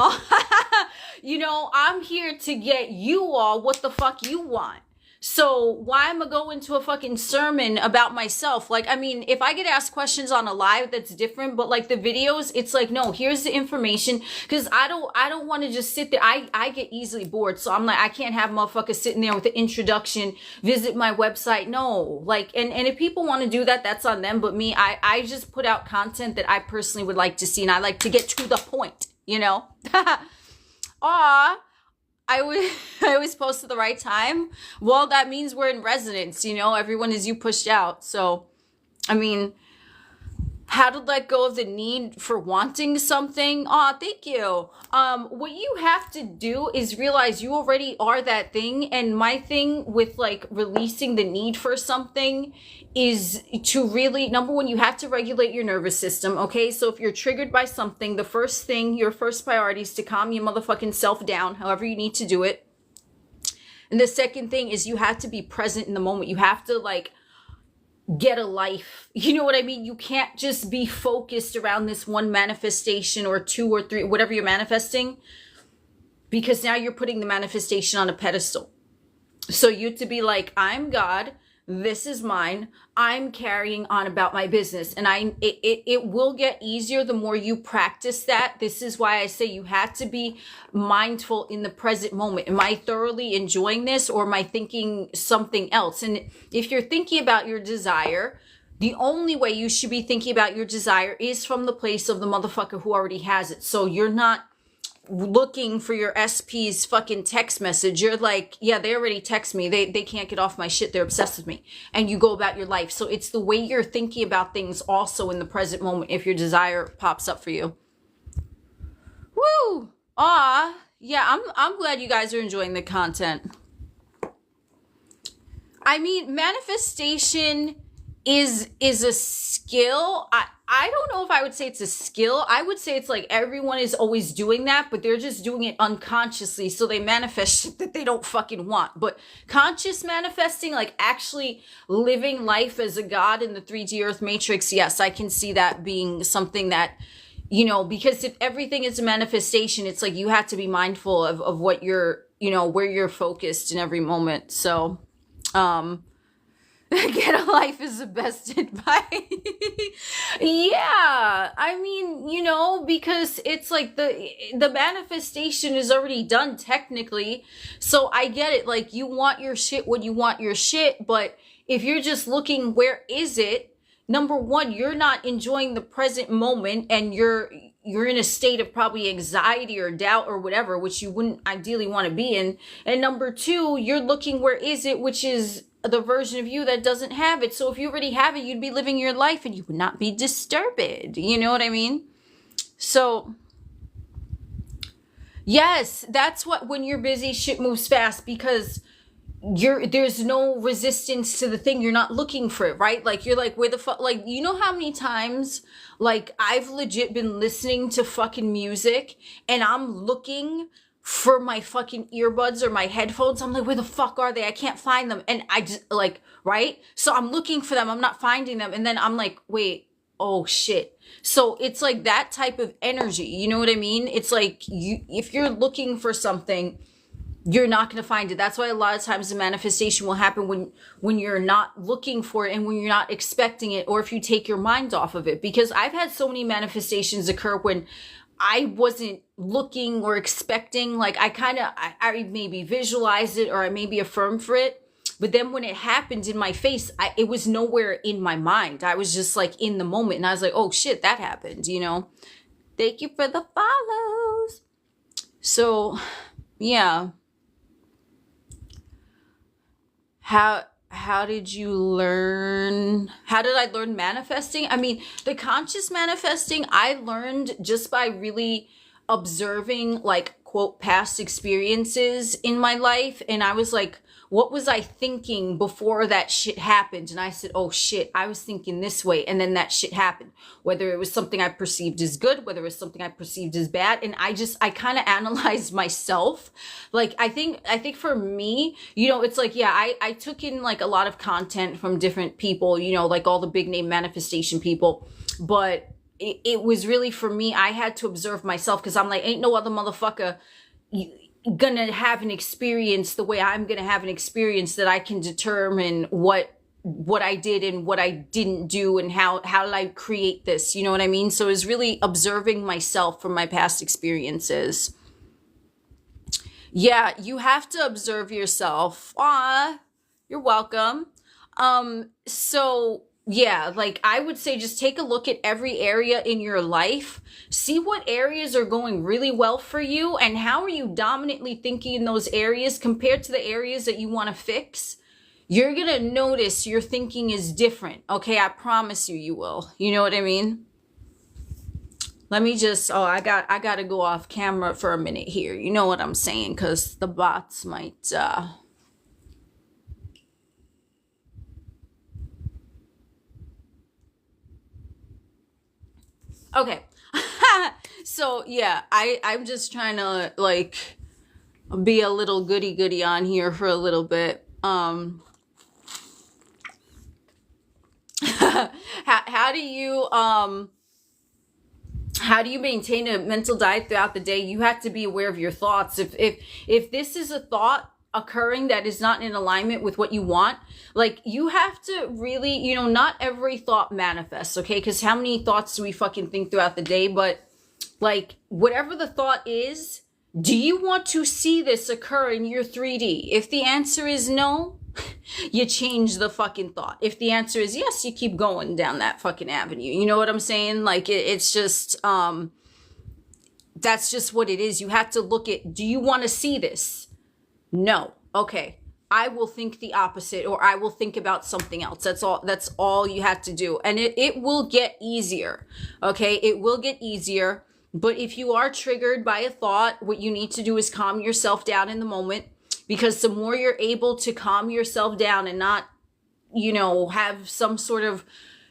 A: You know, I'm here to get you all what the fuck you want. So why am I going to a fucking sermon about myself? Like, I mean, if I get asked questions on a live, that's different. But like the videos, it's like, no, here's the information. Because I don't want to just sit there. I get easily bored. So I'm like, I can't have motherfuckers sitting there with the introduction, visit my website. No, like, and if people want to do that, that's on them. But me, I just put out content that I personally would like to see. And I like to get to the point, you know? I always post at the right time. Well, that means we're in resonance, you know, everyone is you pushed out. So, I mean, how to let go of the need for wanting something. Thank you. What you have to do is realize you already are that thing. And my thing with like releasing the need for something is to really, number one, you have to regulate your nervous system. Okay. So if you're triggered by something, the first thing, your first priority is to calm your motherfucking self down, however you need to do it. And the second thing is you have to be present in the moment. You have to like get a life. You know what I mean? You can't just be focused around this one manifestation or two or three, whatever you're manifesting, because now you're putting the manifestation on a pedestal. So you to be like, I'm God, this is mine, I'm carrying on about my business. And it will get easier the more you practice that. This is why I say you have to be mindful in the present moment. Am I thoroughly enjoying this, or am I thinking something else? And if you're thinking about your desire, the only way you should be thinking about your desire is from the place of the motherfucker who already has it. So you're not looking for your SP's fucking text message. You're like, yeah, they already text me. They can't get off my shit. They're obsessed with me. And you go about your life. So it's the way you're thinking about things also in the present moment if your desire pops up for you. Woo! Yeah, I'm glad you guys are enjoying the content. I mean, manifestation is a skill. I don't know if I would say it's a skill. I would say it's like everyone is always doing that, but they're just doing it unconsciously. So they manifest shit that they don't fucking want. But conscious manifesting, like actually living life as a god in the 3D Earth Matrix, yes, I can see that being something that, you know, because if everything is a manifestation, it's like you have to be mindful of what you're, you know, where you're focused in every moment. So, get a life is the best advice. Yeah, I mean, you know, because it's like the manifestation is already done technically. So I get it. Like, you want your shit when you want your shit, but if you're just looking, where is it? Number one, you're not enjoying the present moment, and you're in a state of probably anxiety or doubt or whatever, which you wouldn't ideally want to be in. And number two, you're looking, where is it, which is the version of you that doesn't have it. So if you already have it, you'd be living your life and you would not be disturbed. You know what I mean? So yes, that's what, when you're busy, shit moves fast, because there's no resistance to the thing. You're not looking for it, right? Like, you're like, where the fuck, like, you know how many times, like, I've legit been listening to fucking music and I'm looking for my fucking earbuds or my headphones. I'm like, where the fuck are they? I can't find them. And I just, like, right? So I'm looking for them. I'm not finding them. And then I'm like, wait, oh shit. So it's like that type of energy. You know what I mean? It's like, if you're looking for something, you're not going to find it. That's why a lot of times the manifestation will happen when you're not looking for it and when you're not expecting it, or if you take your mind off of it. Because I've had so many manifestations occur when I wasn't looking or expecting. Like, I maybe visualized it, or I maybe affirmed for it. But then when it happened in my face, it was nowhere in my mind. I was just like in the moment, and I was like, oh shit, that happened, you know? Thank you for the follows. So yeah. How did you learn? How did I learn manifesting? I mean, the conscious manifesting, I learned just by really observing, like, quote, past experiences in my life. And I was like, what was I thinking before that shit happened? And I said, oh shit, I was thinking this way. And then that shit happened. Whether it was something I perceived as good, whether it was something I perceived as bad. And I kind of analyzed myself. Like, I think for me, you know, it's like, yeah, I took in like a lot of content from different people, you know, like all the big name manifestation people. But it was really, for me, I had to observe myself, because I'm like, ain't no other motherfucker gonna have an experience the way I'm gonna have an experience that I can determine what I did and what I didn't do, and how did I create this, you know what I mean? So it was really observing myself from my past experiences. Yeah, you have to observe yourself. Aw, you're welcome. So yeah, like, I would say just take a look at every area in your life. See what areas are going really well for you, and how are you dominantly thinking in those areas compared to the areas that you want to fix. You're going to notice your thinking is different. Okay, I promise you will. You know what I mean? Let me just, I got to go off camera for a minute here. You know what I'm saying? Because the bots might... Okay. So yeah, I'm just trying to like be a little goody on here for a little bit. How do you maintain a mental diet throughout the day? You have to be aware of your thoughts. If this is a thought occurring that is not in alignment with what you want, like, you have to really, you know, not every thought manifests, okay? Because how many thoughts do we fucking think throughout the day? But like, whatever the thought is, do you want to see this occur in your 3D? If the answer is no, you change the fucking thought. If the answer is yes, you keep going down that fucking avenue. You know what I'm saying? Like, it's just that's just what it is. You have to look at, do you want to see this? No. Okay. I will think the opposite, or I will think about something else. That's all you have to do. And it will get easier. Okay. It will get easier. But if you are triggered by a thought, what you need to do is calm yourself down in the moment, because the more you're able to calm yourself down and not, you know, have some sort of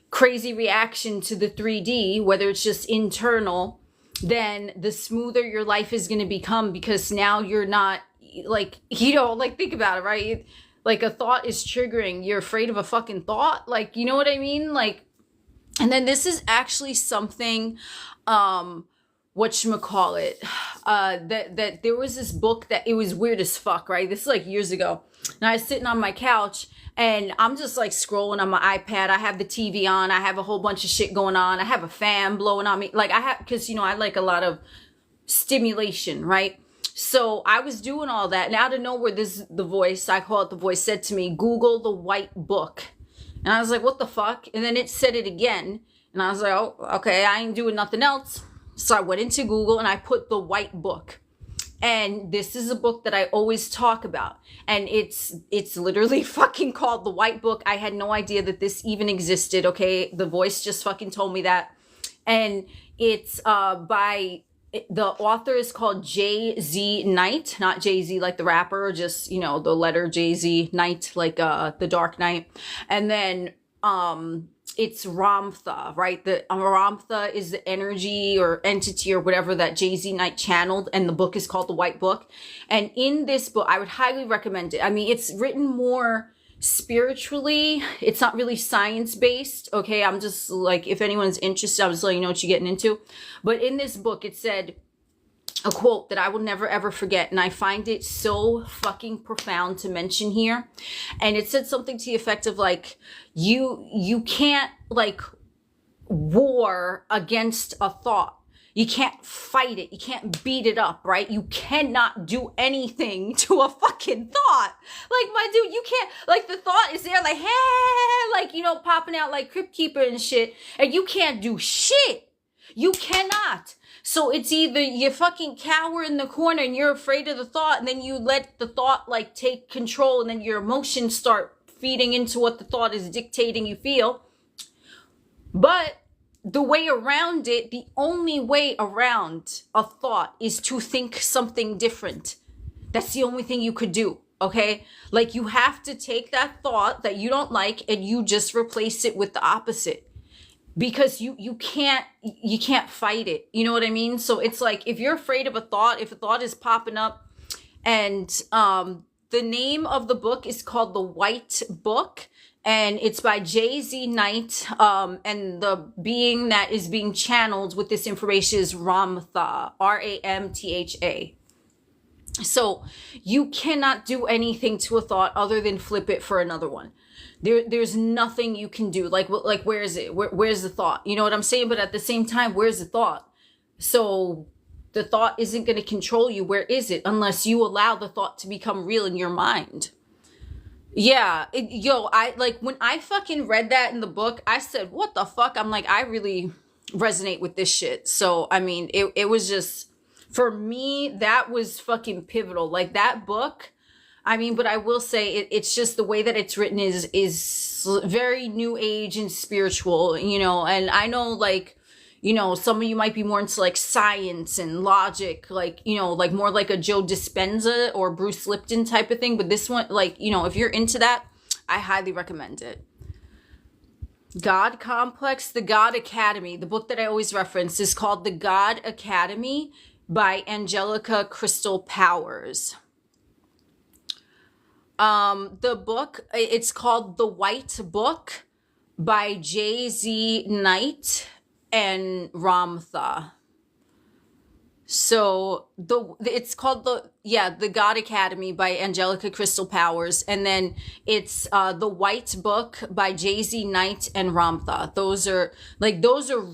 A: crazy reaction to the 3D, whether it's just internal, then the smoother your life is going to become, because now you're not, like, you know, like, think about it, right? Like, a thought is triggering. You're afraid of a fucking thought. Like, you know what I mean? Like, And then this is actually something, whatchamacallit, that there was this book that it was weird as fuck, right? This is like years ago. And I was sitting on my couch and I'm just like scrolling on my iPad. I have the TV on. I have a whole bunch of shit going on. I have a fan blowing on me. Like I have, cause you know, I like a lot of stimulation, right? So I was doing all that. And out of nowhere, the voice, I call it the voice, said to me, Google the white book. And I was like, what the fuck? And then it said it again. And I was like, oh, okay, I ain't doing nothing else. So I went into Google and I put the white book. And this is a book that I always talk about. And it's literally fucking called The White Book. I had no idea that this even existed, okay? The voice just fucking told me that. And it's by... the author is called J.Z. Knight, not Jay-Z like the rapper, just, you know, the letter J-Z, Knight, like the Dark Knight. And then it's Ramtha, right? The Ramtha is the energy or entity or whatever that J.Z. Knight channeled, and the book is called The White Book. And in this book, I would highly recommend it. I mean, it's written more spiritually. It's not really science-based, okay? I'm just like, if anyone's interested, I'm just letting you know what you're getting into. But in this book, it said a quote that I will never ever forget, and I find it so fucking profound to mention here. And it said something to the effect of like, you can't like war against a thought. You can't fight it. You can't beat it up, right? You cannot do anything to a fucking thought. Like, my dude, you can't, like, the thought is there, like, hey, like, you know, popping out like Crypt Keeper and shit, and you can't do shit. You cannot. So it's either you fucking cower in the corner and you're afraid of the thought, and then you let the thought, like, take control, and then your emotions start feeding into what the thought is dictating you feel. But the way around it, the only way around a thought is to think something different. That's the only thing you could do, okay? Like, you have to take that thought that you don't like and you just replace it with the opposite. Because you can't fight it. You know what I mean? So it's like, if you're afraid of a thought, if a thought is popping up, and the name of the book is called The White Book. And it's by J.Z. Knight, and the being that is being channeled with this information is Ramtha, R-A-M-T-H-A. So you cannot do anything to a thought other than flip it for another one. There's nothing you can do. Like where is it? Where's the thought? You know what I'm saying? But at the same time, where's the thought? So the thought isn't going to control you. Where is it? Unless you allow the thought to become real in your mind. Yeah, I like when I fucking read that in the book, I said, what the fuck? I'm like, I really resonate with this shit. So, I mean, it was just, for me, that was fucking pivotal. Like, that book, I mean, but I will say it's just the way that it's written is very new age and spiritual, you know, and I know, like, you know, some of you might be more into like science and logic, like, you know, like more like a Joe Dispenza or Bruce Lipton type of thing. But this one, like, you know, if you're into that, I highly recommend it. God Complex, The God Academy. The book that I always reference is called The God Academy by Angelica Crystal Powers. The book, it's called The White Book by J.Z. Knight and Ramtha. So it's called the God Academy by Angelica Crystal Powers, and then it's The White Book by J.Z. Knight and Ramtha. Those are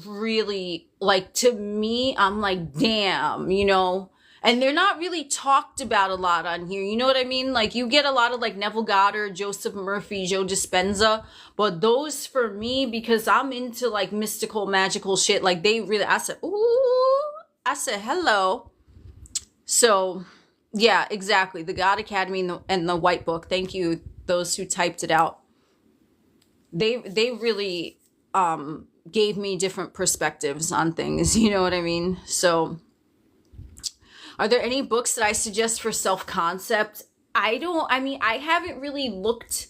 A: really, like, to me, I'm like, damn, you know. And they're not really talked about a lot on here. You know what I mean? Like, you get a lot of like Neville Goddard, Joseph Murphy, Joe Dispenza. But those, for me, because I'm into like mystical, magical shit, like they really, I said, ooh, I said, hello. So, yeah, exactly. The God Academy and the White Book. Thank you, those who typed it out. They really gave me different perspectives on things. You know what I mean? So, are there any books that I suggest for self-concept? I haven't really looked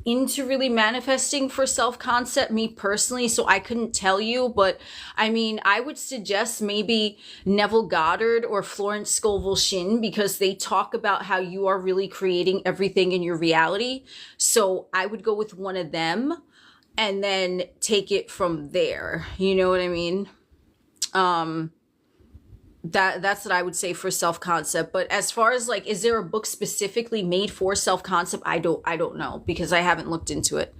A: into really manifesting for self-concept, me personally, so I couldn't tell you. But I mean, I would suggest maybe Neville Goddard or Florence Scovel Shinn, because they talk about how you are really creating everything in your reality. So I would go with one of them. and then take it from there. You know what I mean? That's what I would say for self-concept. But as far as like, is there a book specifically made for self-concept? I don't know, because I haven't looked into it.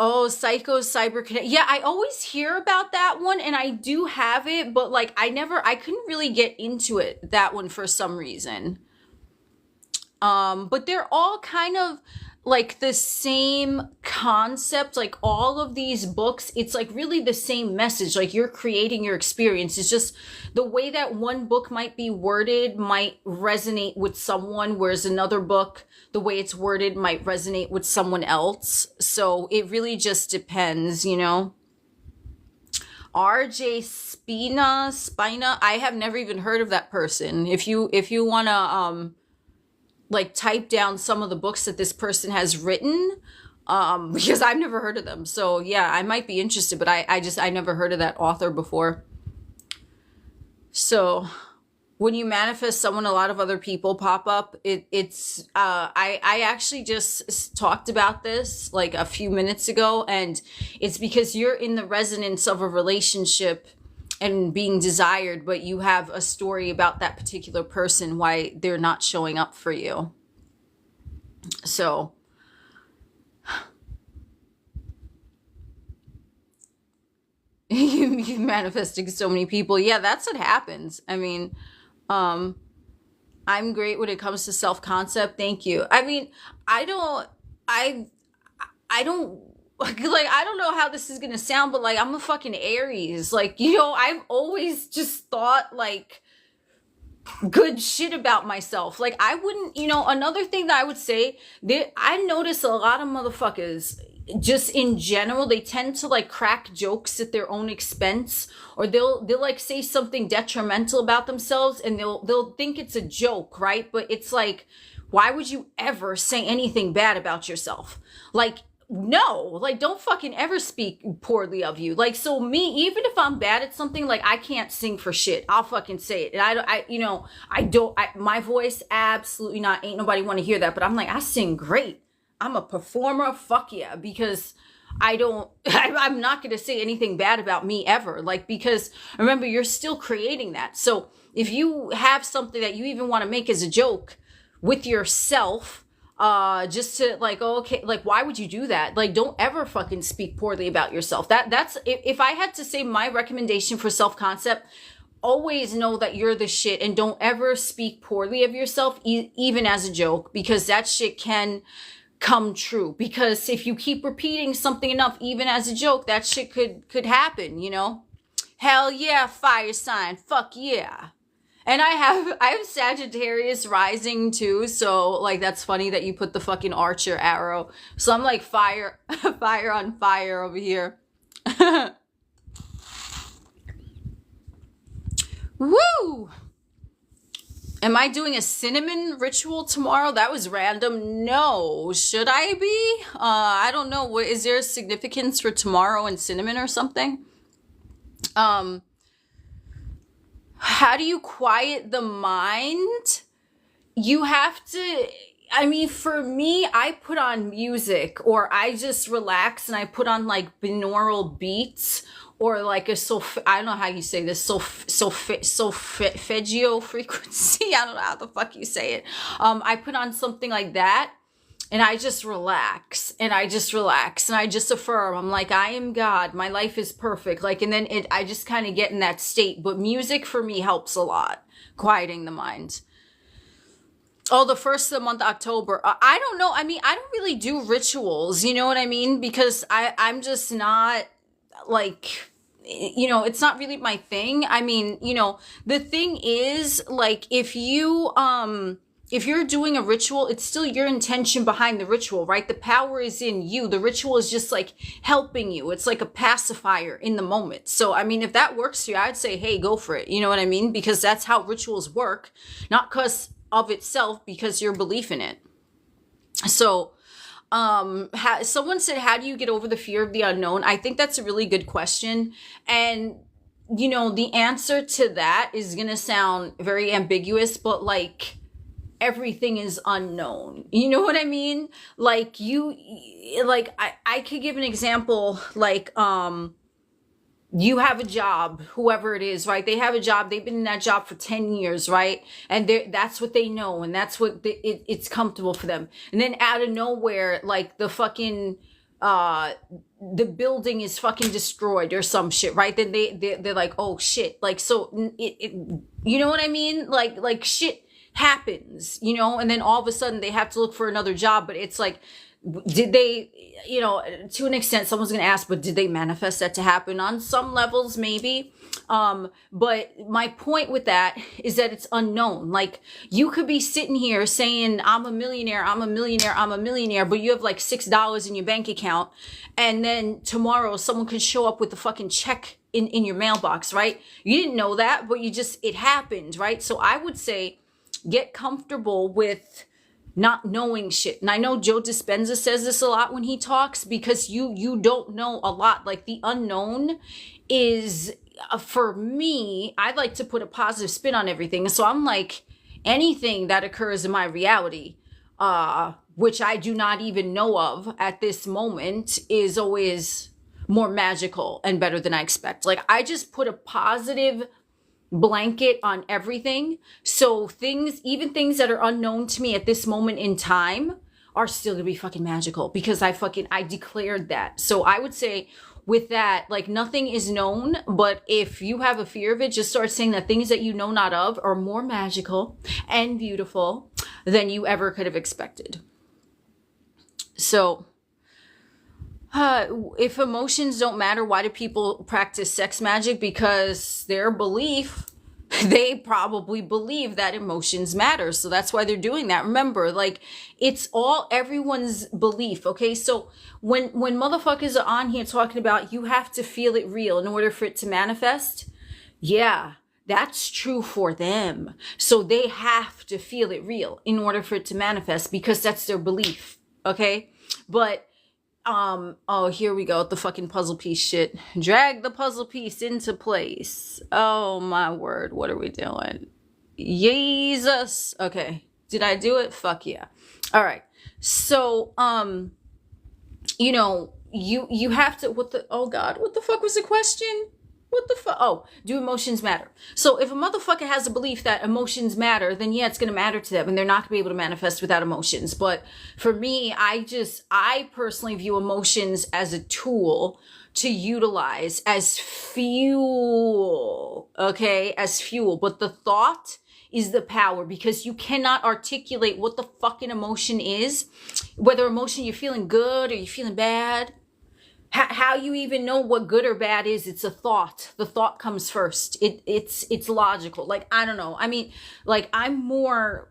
A: Oh, Psycho Cyber Connect. Yeah, I always hear about that one, and I do have it, but like I couldn't really get into it, that one, for some reason. But they're all kind of like the same concept. Like all of these books, it's like really the same message. Like you're creating your experience. It's just the way that one book might be worded might resonate with someone, whereas another book, the way it's worded, might resonate with someone else. So it really just depends, you know. RJ Spina, I have never even heard of that person. If you wanna like type down some of the books that this person has written, because I've never heard of them. So yeah, I might be interested, but I never heard of that author before. So when you manifest someone, a lot of other people pop up. I actually just talked about this like a few minutes ago, and it's because you're in the resonance of a relationship and being desired, but you have a story about that particular person, why they're not showing up for you. So you manifesting so many people. Yeah, that's what happens. I mean, I'm great when it comes to self-concept. Thank you. I mean, I don't like, I don't know how this is gonna sound, but like, I'm a fucking Aries. Like, you know, I've always just thought like good shit about myself. Like, I wouldn't, you know, another thing that I would say, that I notice a lot of motherfuckers, just in general, they tend to like crack jokes at their own expense, or they'll like say something detrimental about themselves, and they'll think it's a joke, right? But it's like, why would you ever say anything bad about yourself? Like, no, like, don't fucking ever speak poorly of you. Like, so me, even if I'm bad at something, like, I can't sing for shit. I'll fucking say it. And my voice, absolutely not. Ain't nobody want to hear that. But I'm like, I sing great. I'm a performer. Fuck yeah. Because I'm not going to say anything bad about me ever. Like, because remember, you're still creating that. So if you have something that you even want to make as a joke with yourself, just to like, oh, okay, like, why would you do that? Like, don't ever fucking speak poorly about yourself. That's, if I had to say my recommendation for self-concept, always know that you're the shit, and don't ever speak poorly of yourself, even as a joke, because that shit can come true. Because if you keep repeating something enough, even as a joke, that shit could happen, you know? Hell yeah, fire sign. Fuck yeah. And I have Sagittarius rising too, so like, that's funny that you put the fucking archer arrow. So I'm like fire on fire over here. Woo! Am I doing a cinnamon ritual tomorrow? That was random. No. Should I be? I don't know. Is there a significance for tomorrow and cinnamon or something? How do you quiet the mind? You have to, I mean, for me, I put on music, or I just relax and I put on like binaural beats, or like I don't know how you say this, solfeggio frequency. I don't know how the fuck you say it. I put on something like that, and I just relax, and I just affirm. I'm like, I am God. My life is perfect. Like, and then I just kind of get in that state. But music for me helps a lot, quieting the mind. Oh, the first of the month, October. I don't know. I mean, I don't really do rituals. You know what I mean? Because I'm just not like, you know, it's not really my thing. I mean, you know, the thing is, like, if you're doing a ritual, it's still your intention behind the ritual, right? The power is in you. The ritual is just like helping you. It's like a pacifier in the moment. So, I mean, if that works for you, I'd say, hey, go for it. You know what I mean? Because that's how rituals work. Not because of itself, because your belief in it. So, someone said, how do you get over the fear of the unknown? I think that's a really good question. And, you know, the answer to that is going to sound very ambiguous, but like, everything is unknown. You know what I mean? Like I could give an example, like, you have a job, whoever it is, right? They have a job. They've been in that job for 10 years, right? And that's what they know. And that's what it's comfortable for them. And then out of nowhere, like the fucking, the building is fucking destroyed or some shit, right? Then they're like, oh shit. Like, so you know what I mean? Like shit happens, you know? And then all of a sudden they have to look for another job, but it's like, did they, you know, to an extent, someone's going to ask, but did they manifest that to happen? On some levels, maybe. But my point with that is that it's unknown. Like, you could be sitting here saying, I'm a millionaire, I'm a millionaire, I'm a millionaire, but you have like $6 in your bank account. And then tomorrow someone could show up with a fucking check in your mailbox, right? You didn't know that, but it happened, right? So I would say, get comfortable with not knowing shit. And I know Joe Dispenza says this a lot when he talks, because you don't know a lot. Like, the unknown is, for me, I like to put a positive spin on everything. So I'm like, anything that occurs in my reality, which I do not even know of at this moment, is always more magical and better than I expect. Like, I just put a positive blanket on everything. So things, even things that are unknown to me at this moment in time, are still gonna be fucking magical, because I declared that. So I would say with that, like, nothing is known, but if you have a fear of it, just start saying that things that you know not of are more magical and beautiful than you ever could have expected. So if emotions don't matter, why do people practice sex magic? Because their belief, they probably believe that emotions matter. So that's why they're doing that. Remember, like, it's all everyone's belief. Okay. So when motherfuckers are on here talking about you have to feel it real in order for it to manifest. Yeah, that's true for them. So they have to feel it real in order for it to manifest, because that's their belief. Okay. But oh, here we go. The fucking puzzle piece shit. Drag the puzzle piece into place. Oh my word. What are we doing? Jesus. Okay. Did I do it? Fuck yeah. All right. So, you know, you have to, oh God, what the fuck was the question? What the fuck? Oh, do emotions matter? So if a motherfucker has a belief that emotions matter, then yeah, it's going to matter to them, and they're not going to be able to manifest without emotions. But for me, I personally view emotions as a tool to utilize as fuel. Okay. As fuel. But the thought is the power, because you cannot articulate what the fucking emotion is, whether emotion you're feeling good or you're feeling bad. How you even know what good or bad is? It's a thought. The thought comes first. It's logical. Like, I don't know. I mean, like, I'm more,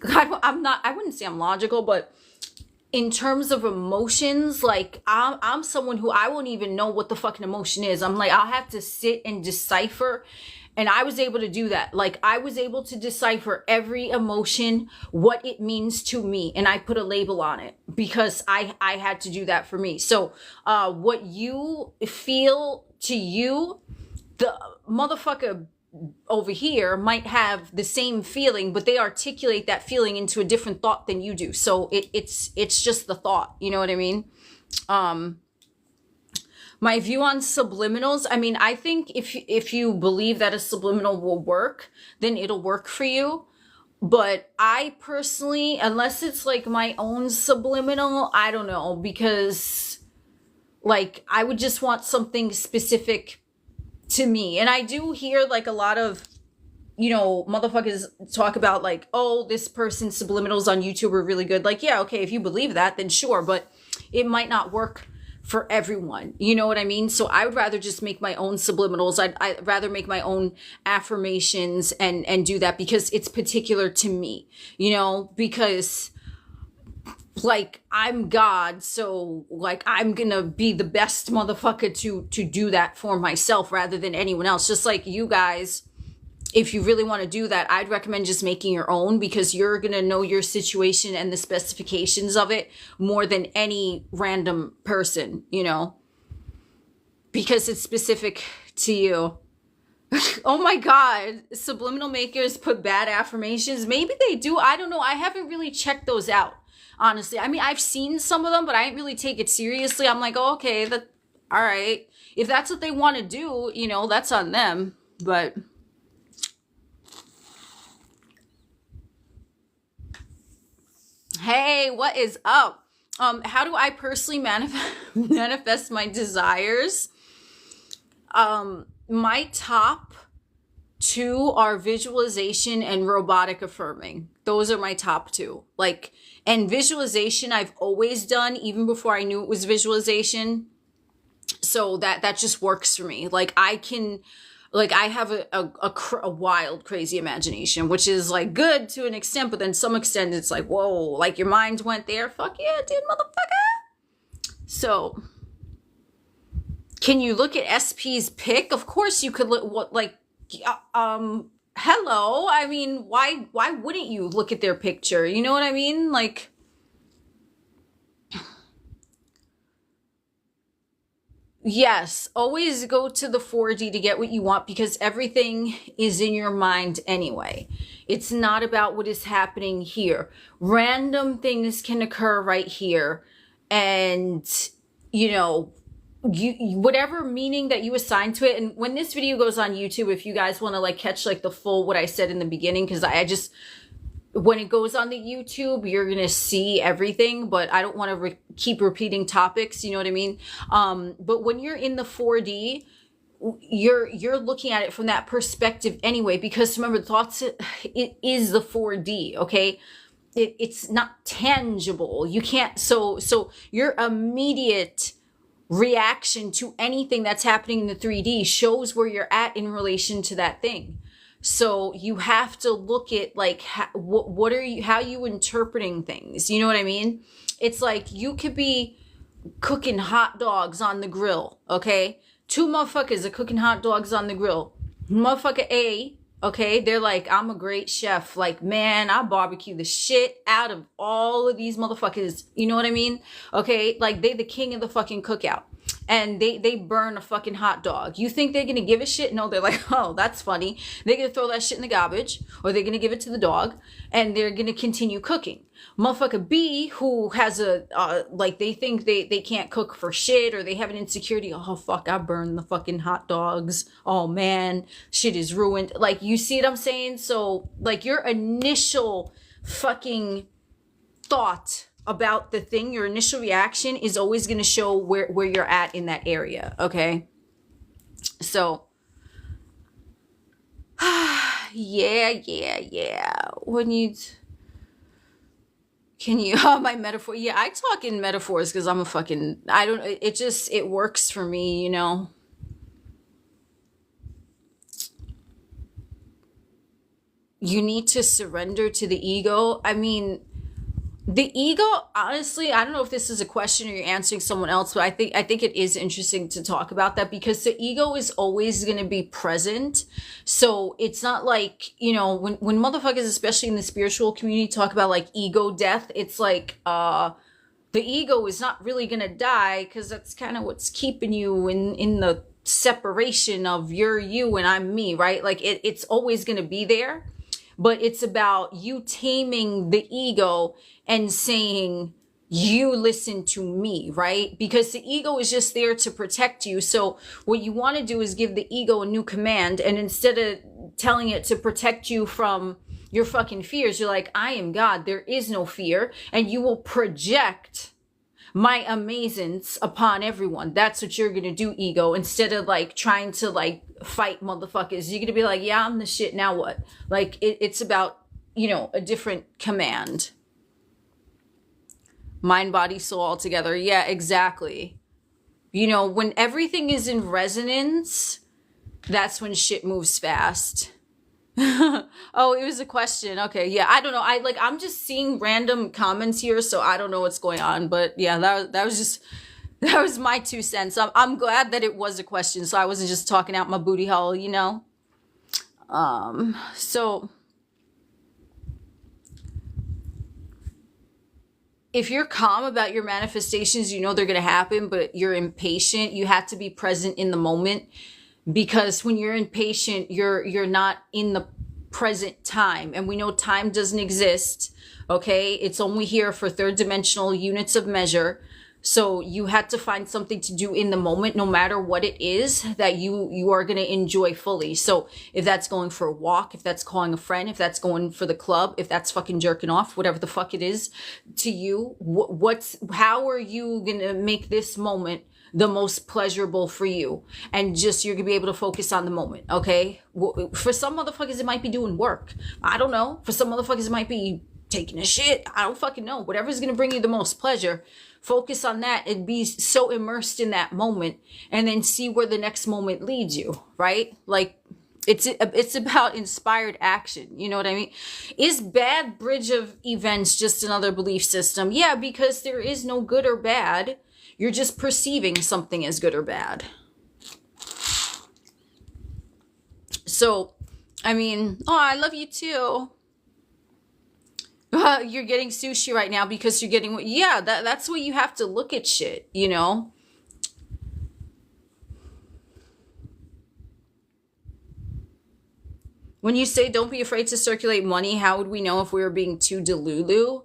A: I wouldn't say I'm logical, but in terms of emotions, like, I'm someone who I won't even know what the fucking emotion is. I'm like, I'll have to sit and decipher. And I was able to do that. Like, I was able to decipher every emotion, what it means to me. And I put a label on it because I had to do that for me. So what you feel to you, the motherfucker over here might have the same feeling, but they articulate that feeling into a different thought than you do. So it's just the thought. You know what I mean? My view on subliminals, I mean, I think if you believe that a subliminal will work, then it'll work for you. But I personally, unless it's like my own subliminal, I don't know, because like I would just want something specific to me. And I do hear like a lot of, you know, motherfuckers talk about like, oh, this person's subliminals on YouTube are really good. Like, yeah, okay, if you believe that, then sure, but it might not work for everyone. You know what I mean? So I would rather just make my own subliminals. I'd rather make my own affirmations and do that because it's particular to me, you know, because like I'm God. So like, I'm going to be the best motherfucker to do that for myself rather than anyone else. Just like you guys, if you really want to do that, I'd recommend just making your own because you're going to know your situation and the specifications of it more than any random person, you know, because it's specific to you. Oh my God. Subliminal makers put bad affirmations. Maybe they do. I don't know. I haven't really checked those out, honestly. I mean, I've seen some of them, but I didn't really take it seriously. I'm like, oh, okay, all right. If that's what they want to do, you know, that's on them. But hey, what is up? How do I personally manifest my desires? My top two are visualization and robotic affirming. Those are my top two. Like, and visualization I've always done even before I knew it was visualization. So that just works for me. Like, I have a wild, crazy imagination, which is like good to an extent, but then some extent it's like, whoa, like your mind went there. Fuck yeah, dude, motherfucker. So can you look at SP's pic? Of course you could look. What, like, hello. I mean, why wouldn't you look at their picture? You know what I mean? Like, yes, always go to the 4D to get what you want, because everything is in your mind anyway. It's not about what is happening here. Random things can occur right here, and you know, you whatever meaning that you assign to it. And when this video goes on YouTube, if you guys want to like catch like the full what I said in the beginning, because I just, when it goes on the YouTube, you're gonna see everything, but I don't want to keep repeating topics, you know what I mean? But when you're in the 4D, you're looking at it from that perspective anyway, because remember, thoughts, it is the 4D, okay? It's not tangible. You can't, so your immediate reaction to anything that's happening in the 3D shows where you're at in relation to that thing. So you have to look at like, what are you, how you interpreting things? You know what I mean? It's like you could be cooking hot dogs on the grill, okay? Two motherfuckers are cooking hot dogs on the grill. Motherfucker A, okay, they're like, I'm a great chef. Like, man, I barbecue the shit out of all of these motherfuckers. You know what I mean? Okay, like they the king of the fucking cookout. And they burn a fucking hot dog. You think they're gonna give a shit? No, they're like, oh, that's funny. They're gonna throw that shit in the garbage, or they're gonna give it to the dog, and they're gonna continue cooking. Motherfucker B, who has like they think they can't cook for shit, or they have an insecurity. Oh fuck, I burned the fucking hot dogs. Oh man, shit is ruined. Like, you see what I'm saying? So like your initial fucking thought about the thing, your initial reaction is always going to show where you're at in that area, okay? So yeah. Can you my metaphor? Yeah, I talk in metaphors because I'm a fucking, I don't, it works for me, you know? You need to surrender to the ego. I mean, the ego, honestly, I don't know if this is a question or you're answering someone else, but I think it is interesting to talk about that, because the ego is always going to be present. So it's not like, you know, when motherfuckers, especially in the spiritual community, talk about like ego death, it's like, the ego is not really going to die, because that's kind of what's keeping you in the separation of you're you and I'm me, right? Like it's always going to be there. But it's about you taming the ego and saying, you listen to me, right? Because the ego is just there to protect you. So what you want to do is give the ego a new command. And instead of telling it to protect you from your fucking fears, you're like, I am God. There is no fear. And you will project my amazance upon everyone. That's what you're gonna do, ego. Instead of like trying to like fight motherfuckers, you're gonna be like, yeah, I'm the shit, now what? Like it's about, you know, a different command. Mind, body, soul all together. Yeah, exactly. You know, when everything is in resonance, that's when shit moves fast. Oh, it was a question. Okay, yeah, I don't know. I'm just seeing random comments here, so I don't know what's going on. But yeah, that was my 2 cents. I'm glad that it was a question, so I wasn't just talking out my booty hole, you know. So if you're calm about your manifestations, you know they're gonna happen, but you're impatient. You have to be present in the moment. because when you're impatient, you're not in the present time, and we know time doesn't exist. Okay, it's only here for third dimensional units of measure. So you had to find something to do in the moment, no matter what it is, that you are going to enjoy fully. So if that's going for a walk, if that's calling a friend, if that's going for the club, if that's fucking jerking off, whatever the fuck it is to you, how are you going to make this moment the most pleasurable for you? And just, you're gonna be able to focus on the moment. Okay, for some motherfuckers it might be doing work, I don't know. For some motherfuckers it might be taking a shit, I don't fucking know. Whatever's gonna bring you the most pleasure, focus on that and be so immersed in that moment, and then see where the next moment leads you, right? Like, it's about inspired action. You know what I mean? Is bad bridge of events just another belief system? Yeah, because there is no good or bad. You're just perceiving something as good or bad. So, I mean, oh, I love you too. You're getting sushi right now because you're getting, yeah, that's what you have to look at shit, you know? When you say don't be afraid to circulate money, how would we know if we were being too delulu?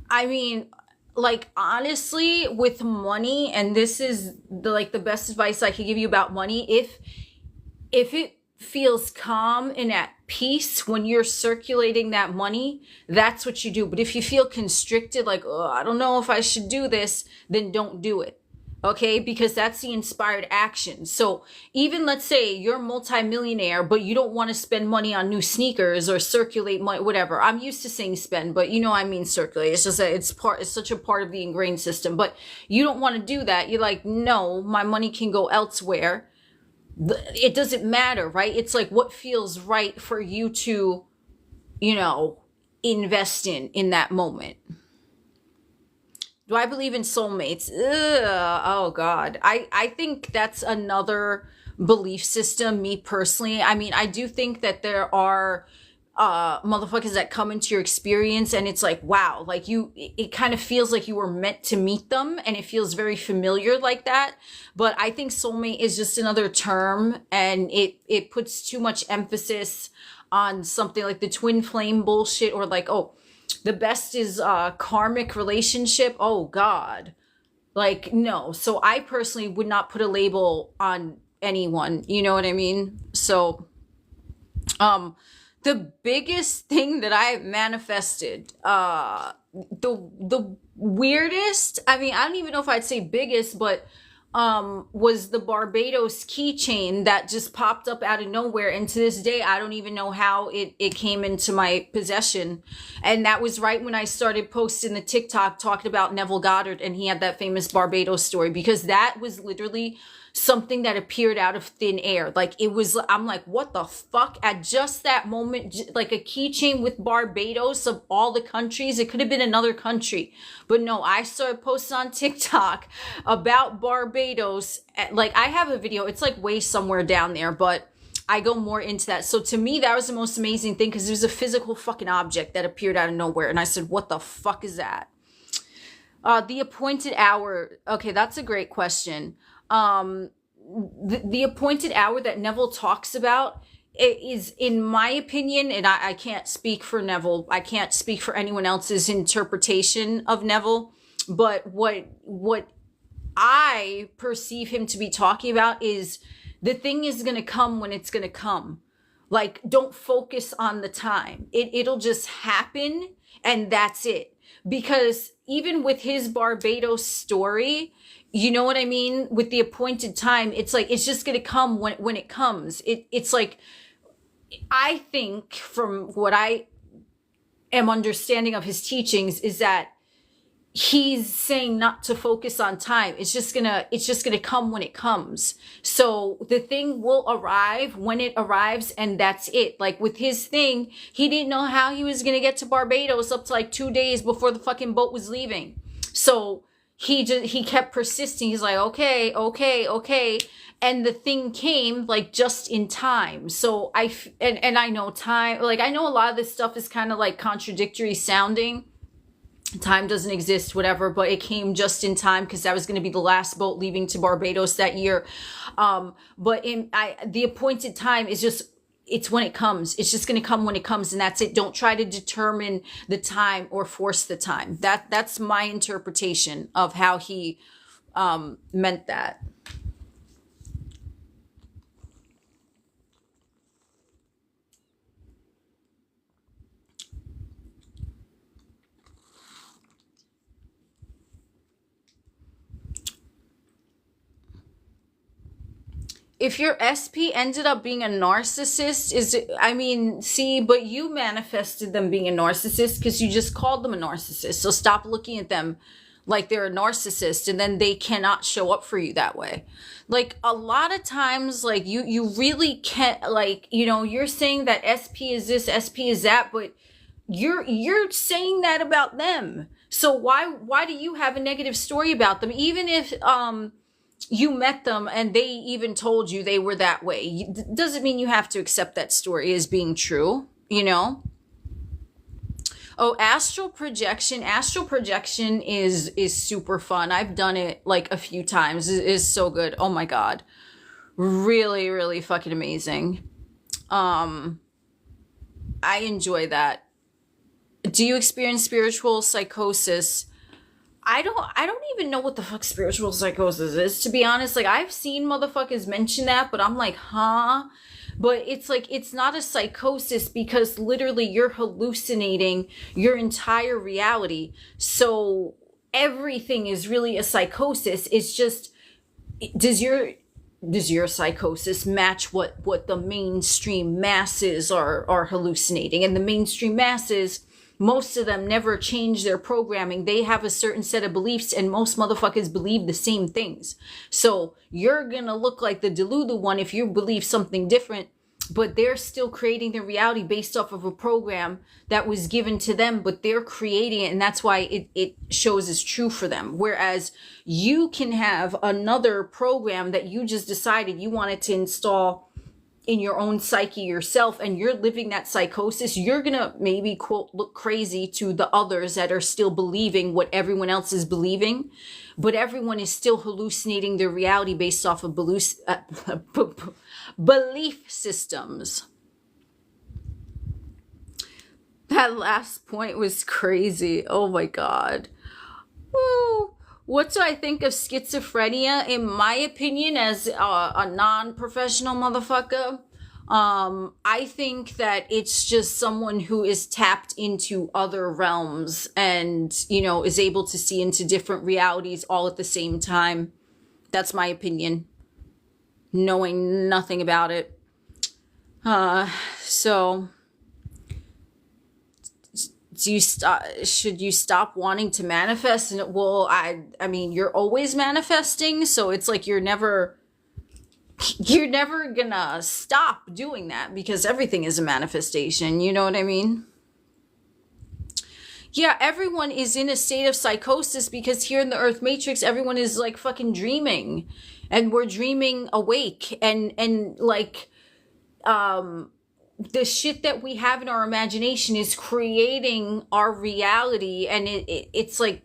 A: I mean, like, honestly, with money, and this is the best advice I could give you about money, if it feels calm and at peace when you're circulating that money, that's what you do. But if you feel constricted, like, oh, I don't know if I should do this, then don't do it. Okay, because that's the inspired action. So even, let's say you're a multimillionaire, but you don't want to spend money on new sneakers or circulate money, whatever. I'm used to saying spend, but you know, I mean circulate. It's just that it's such a part of the ingrained system. But you don't want to do that. You're like, no, my money can go elsewhere. It doesn't matter, right? It's like what feels right for you to, you know, invest in that moment. Do I believe in soulmates? Ugh, oh God. I think that's another belief system, me personally. I mean, I do think that there are motherfuckers that come into your experience and it's like, wow, like it kind of feels like you were meant to meet them, and it feels very familiar like that. But I think soulmate is just another term, and it puts too much emphasis on something like the twin flame bullshit, or like, oh, the best is karmic relationship. Oh God. Like, no. So I personally would not put a label on anyone. You know what I mean? So, the biggest thing that I manifested, the weirdest, I mean, I don't even know if I'd say biggest, but was the Barbados keychain that just popped up out of nowhere. And to this day, I don't even know how it came into my possession. And that was right when I started posting the TikTok talking about Neville Goddard, and he had that famous Barbados story, because that was literally something that appeared out of thin air. Like, it was, I'm like, what the fuck? At just that moment, like a keychain with Barbados of all the countries. It could have been another country, but no, I started posting on TikTok about Barbados. Like, I have a video, it's like way somewhere down there, but I go more into that. So to me, that was the most amazing thing, because there's a physical fucking object that appeared out of nowhere, and I said, what the fuck is that? The appointed hour. Okay, that's a great question. The appointed hour that Neville talks about is, in my opinion, and I can't speak for Neville, I can't speak for anyone else's interpretation of Neville, but what I perceive him to be talking about is the thing is going to come when it's going to come. Like, don't focus on the time. It'll just happen, and that's it. Because even with his Barbados story, you know what I mean? With the appointed time, it's like, it's just going to come when it comes. It's like, I think from what I am understanding of his teachings is that he's saying not to focus on time. It's just gonna come when it comes. So the thing will arrive when it arrives, and that's it. Like with his thing, he didn't know how he was gonna get to Barbados up to like 2 days before the fucking boat was leaving. So he kept persisting. He's like, okay. And the thing came like just in time. So and I know time, like I know a lot of this stuff is kind of like contradictory sounding. time doesn't exist, whatever, but it came just in time because that was going to be the last boat leaving to Barbados that year. But the appointed time is just, it's when it comes. It's just going to come when it comes, and that's it. Don't try to determine the time or force the time. That's my interpretation of how he meant that. If your SP ended up being a narcissist, but you manifested them being a narcissist because you just called them a narcissist. So stop looking at them like they're a narcissist, and then they cannot show up for you that way. Like, a lot of times, like, you really can't, like, you're saying that SP is this, SP is that, but you're saying that about them. So why do you have a negative story about them? Even if, you met them and they even told you they were that way, doesn't mean you have to accept that story as being true, Oh, astral projection is super fun. I've done it like a few times. It is so good. Oh my God. Really, really fucking amazing. I enjoy that. Do you experience spiritual psychosis? I don't even know what the fuck spiritual psychosis is, to be honest. Like, I've seen motherfuckers mention that, but I'm like, huh? But it's like, it's not a psychosis because literally you're hallucinating your entire reality. So everything is really a psychosis. It's just, does your psychosis match what the mainstream masses are hallucinating? And the mainstream masses, most of them never change their programming. They have a certain set of beliefs, and most motherfuckers believe the same things. So you're gonna look like the Delulu one if you believe something different, but they're still creating their reality based off of a program that was given to them, but they're creating it, and that's why it shows as true for them. Whereas you can have another program that you just decided you wanted to install in your own psyche yourself, and you're living that psychosis. You're gonna maybe, quote, look crazy to the others that are still believing what everyone else is believing, but everyone is still hallucinating their reality based off of belief systems. That last point was crazy. Oh my God. Woo. What do I think of schizophrenia? In my opinion, as a non-professional motherfucker, I think that it's just someone who is tapped into other realms and, is able to see into different realities all at the same time. That's my opinion, knowing nothing about it. So... should you stop wanting to manifest? And well, I mean, you're always manifesting, so it's like you're never gonna stop doing that because everything is a manifestation. You know what I mean? Yeah, everyone is in a state of psychosis because here in the Earth Matrix, everyone is like fucking dreaming, and we're dreaming awake, and like, the shit that we have in our imagination is creating our reality. And it's like,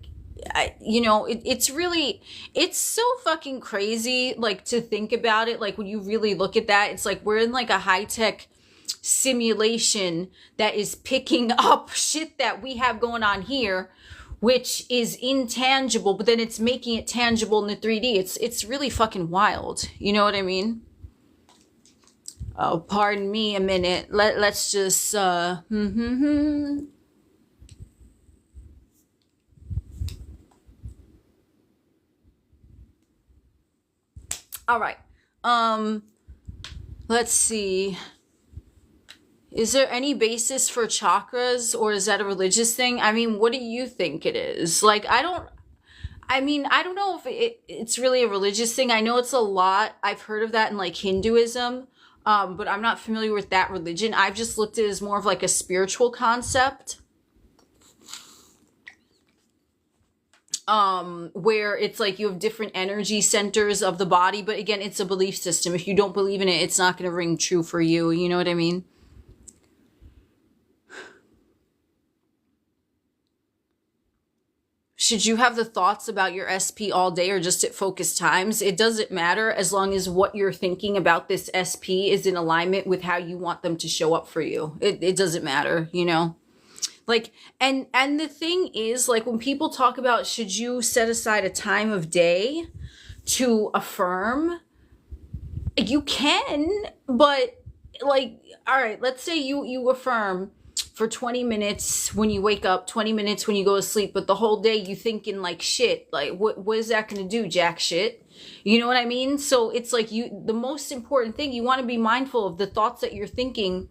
A: it's so fucking crazy, like, to think about it. Like, when you really look at that, it's like we're in like a high-tech simulation that is picking up shit that we have going on here, which is intangible, but then it's making it tangible in the 3D. It's really fucking wild. You know what I mean? Oh, pardon me a minute. Let's just, All right. Let's see. Is there any basis for chakras, or is that a religious thing? I mean, what do you think it is? Like, I don't know if it's really a religious thing. I know it's a lot. I've heard of that in like Hinduism. But I'm not familiar with that religion. I've just looked at it as more of like a spiritual concept. Where it's like you have different energy centers of the body. But again, it's a belief system. If you don't believe in it, it's not going to ring true for you. You know what I mean? should you have the thoughts about your SP all day or just at focused times? It doesn't matter as long as what you're thinking about this SP is in alignment with how you want them to show up for you. It doesn't matter, you know? Like, and the thing is, like, when people talk about should you set aside a time of day to affirm, you can, but like, all right, let's say you affirm for 20 minutes when you wake up, 20 minutes when you go to sleep, but the whole day you thinking like shit. Like, what is that going to do? Jack shit. You know what I mean? So it's like the most important thing, you want to be mindful of the thoughts that you're thinking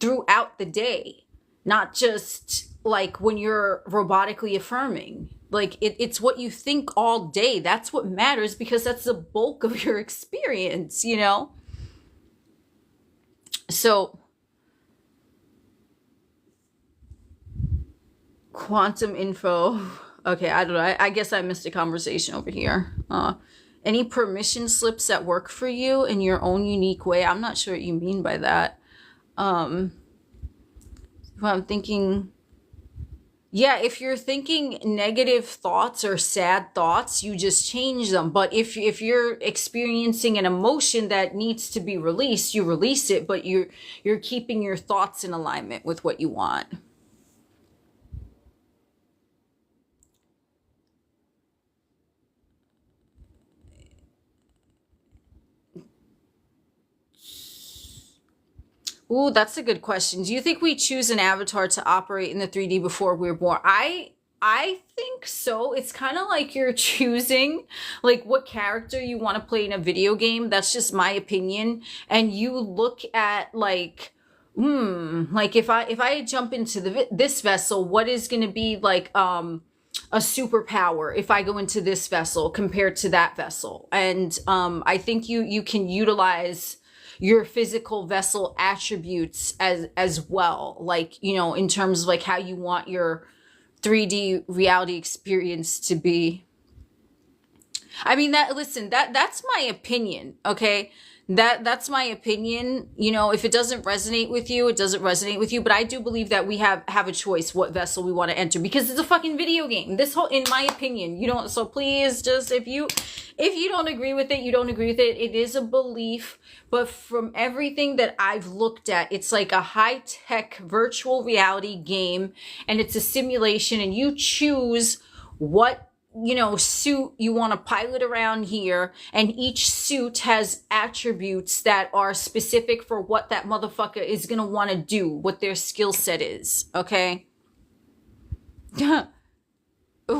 A: throughout the day, not just like when you're robotically affirming. Like, it's what you think all day. That's what matters, because that's the bulk of your experience, you know? So, quantum info. Okay, I don't know. I guess I missed a conversation over here. Any permission slips that work for you in your own unique way? I'm not sure what you mean by that. I'm thinking... Yeah, if you're thinking negative thoughts or sad thoughts, you just change them. But if you're experiencing an emotion that needs to be released, you release it, but you're keeping your thoughts in alignment with what you want. Ooh, that's a good question. Do you think we choose an avatar to operate in the 3D before we were born? I think so. It's kind of like you're choosing like what character you want to play in a video game. That's just my opinion. And you look at like, like if I jump into this vessel, what is going to be like a superpower if I go into this vessel compared to that vessel? And I think you can utilize your physical vessel attributes as well, like, you know, in terms of like how you want your 3D reality experience to be. I mean, that's my opinion, okay? That's my opinion. You know, if it doesn't resonate with you, it doesn't resonate with you. But I do believe that we have a choice what vessel we want to enter, because it's a fucking video game. This whole, in my opinion, you don't. So please, just if you don't agree with it, you don't agree with it. It is a belief. But from everything that I've looked at, it's like a high-tech virtual reality game, and it's a simulation, and you choose what, you know, suit you want to pilot around here, and each suit has attributes that are specific for what that motherfucker is gonna want to do, what their skill set is, okay?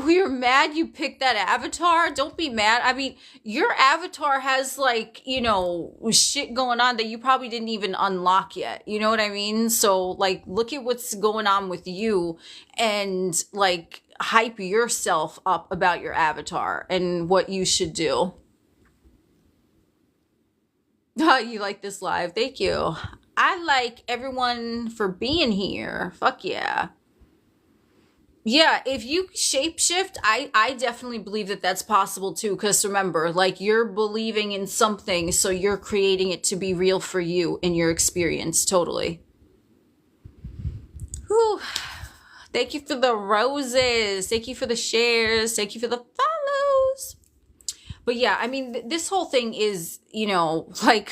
A: You're mad you picked that avatar? Don't be mad. I mean, your avatar has like, you know, shit going on that you probably didn't even unlock yet. You know what I mean? So like, look at what's going on with you, and like hype yourself up about your avatar and what you should do. You like this live? Thank you. I like everyone for being here. Fuck yeah. Yeah, if you shapeshift, I definitely believe that that's possible too. Because remember, like, you're believing in something, so you're creating it to be real for you in your experience. Totally. Whew. Thank you for the roses. Thank you for the shares. Thank you for the follows. But yeah, I mean, this whole thing is, you know, like,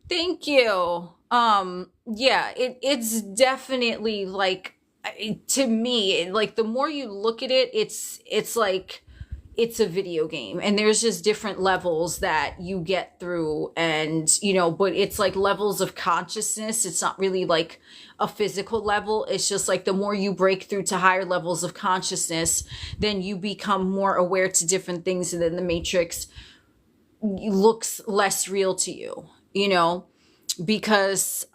A: thank you. Yeah, it's definitely like, to me, like, the more you look at it, it's like it's a video game, and there's just different levels that you get through, and, you know, but it's like levels of consciousness. It's not really like a physical level. It's just like the more you break through to higher levels of consciousness, then you become more aware to different things, and then the matrix looks less real to you, you know, because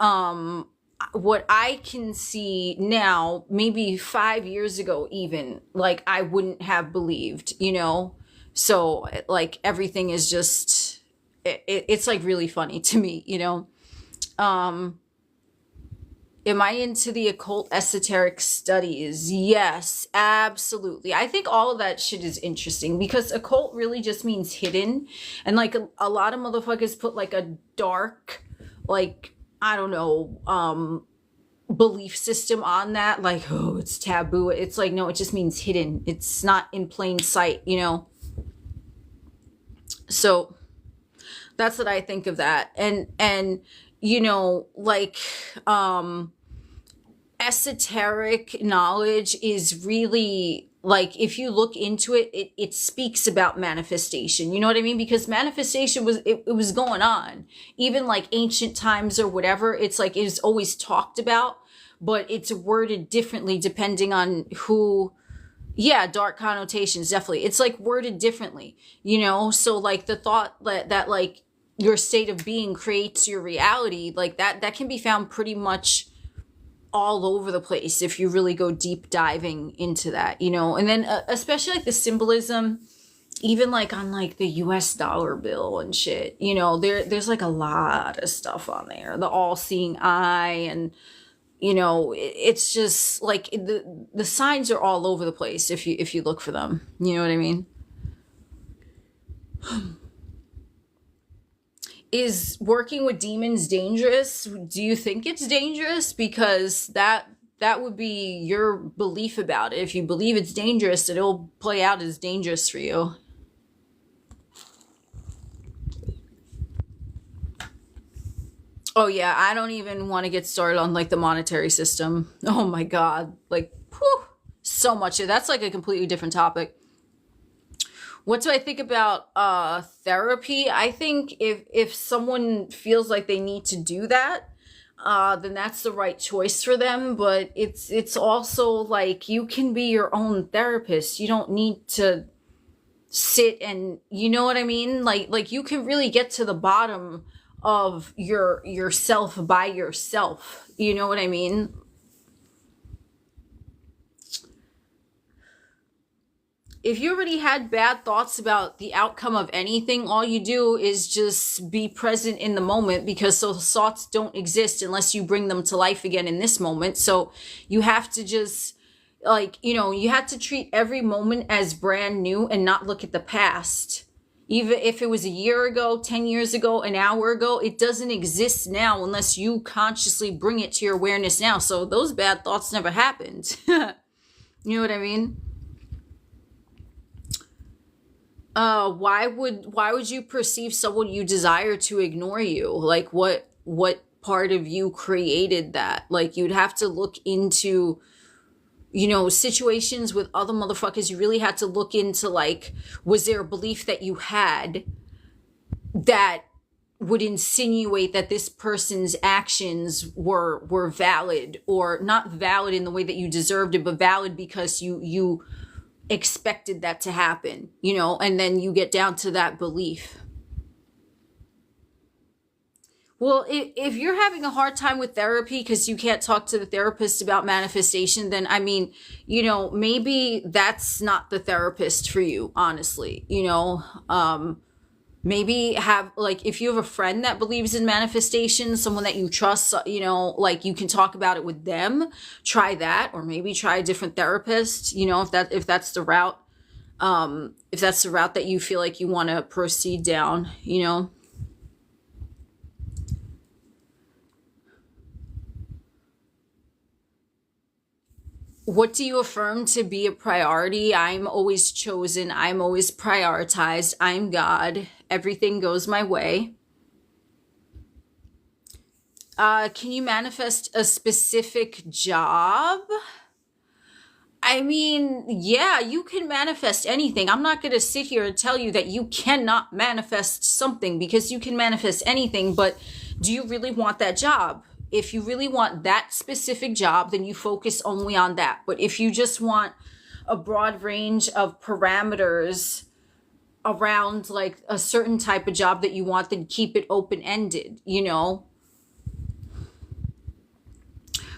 A: what I can see now, maybe 5 years ago even, like, I wouldn't have believed, you know? So, like, everything is just, it's like really funny to me, you know? Am I into the occult esoteric studies? Yes, absolutely. I think all of that shit is interesting, because occult really just means hidden. And like a lot of motherfuckers put like a dark, like, I don't know, belief system on that, like, oh, it's taboo. It's like, no, it just means hidden. It's not in plain sight, you know? So that's what I think of that. And, you know, like, esoteric knowledge is really, like, if you look into it, it speaks about manifestation. You know what I mean? Because manifestation was, it was going on. Even like ancient times or whatever, it's like, it's always talked about, but it's worded differently depending on who. Yeah, dark connotations, definitely. It's like worded differently, you know? So like the thought that like your state of being creates your reality, like that can be found pretty much all over the place if you really go deep diving into that, you know? And then especially like the symbolism, even like on like the US dollar bill and shit, you know, there's like a lot of stuff on there. The all-seeing eye, and you know, it's just like the signs are all over the place if you look for them. You know what I mean? Is working with demons dangerous? Do you think it's dangerous? Because that would be your belief about it. If you believe it's dangerous, it'll play out as dangerous for you. Oh yeah, I don't even want to get started on like the monetary system. Oh my God. Like, whew, so much. That's like a completely different topic. What do I think about therapy? I think if someone feels like they need to do that, then that's the right choice for them. But it's also like you can be your own therapist. You don't need to sit and, you know what I mean? Like you can really get to the bottom of yourself by yourself. You know what I mean? If you already had bad thoughts about the outcome of anything, all you do is just be present in the moment, because those thoughts don't exist unless you bring them to life again in this moment. So you have to just, like, you know, you have to treat every moment as brand new and not look at the past. Even if it was a year ago, 10 years ago, an hour ago, it doesn't exist now unless you consciously bring it to your awareness now. So those bad thoughts never happened. You know what I mean? Why would you perceive someone you desire to ignore you? Like what part of you created that? Like you'd have to look into, you know, situations with other motherfuckers. You really had to look into, like, was there a belief that you had that would insinuate that this person's actions were valid, or not valid in the way that you deserved it, but valid because you expected that to happen, you know, and then you get down to that belief. Well, if you're having a hard time with therapy because you can't talk to the therapist about manifestation, then, I mean, you know, maybe that's not the therapist for you, honestly, you know. Maybe have, like, if you have a friend that believes in manifestation, someone that you trust, you know, like you can talk about it with them, try that, or maybe try a different therapist, you know, if that's the route, if that's the route that you feel like you want to proceed down, you know. What do you affirm to be a priority? I'm always chosen. I'm always prioritized. I'm God. Everything goes my way. Can you manifest a specific job? I mean, yeah, you can manifest anything. I'm not going to sit here and tell you that you cannot manifest something, because you can manifest anything, but do you really want that job? If you really want that specific job, then you focus only on that. But if you just want a broad range of parameters around like a certain type of job that you want, then keep it open-ended, you know.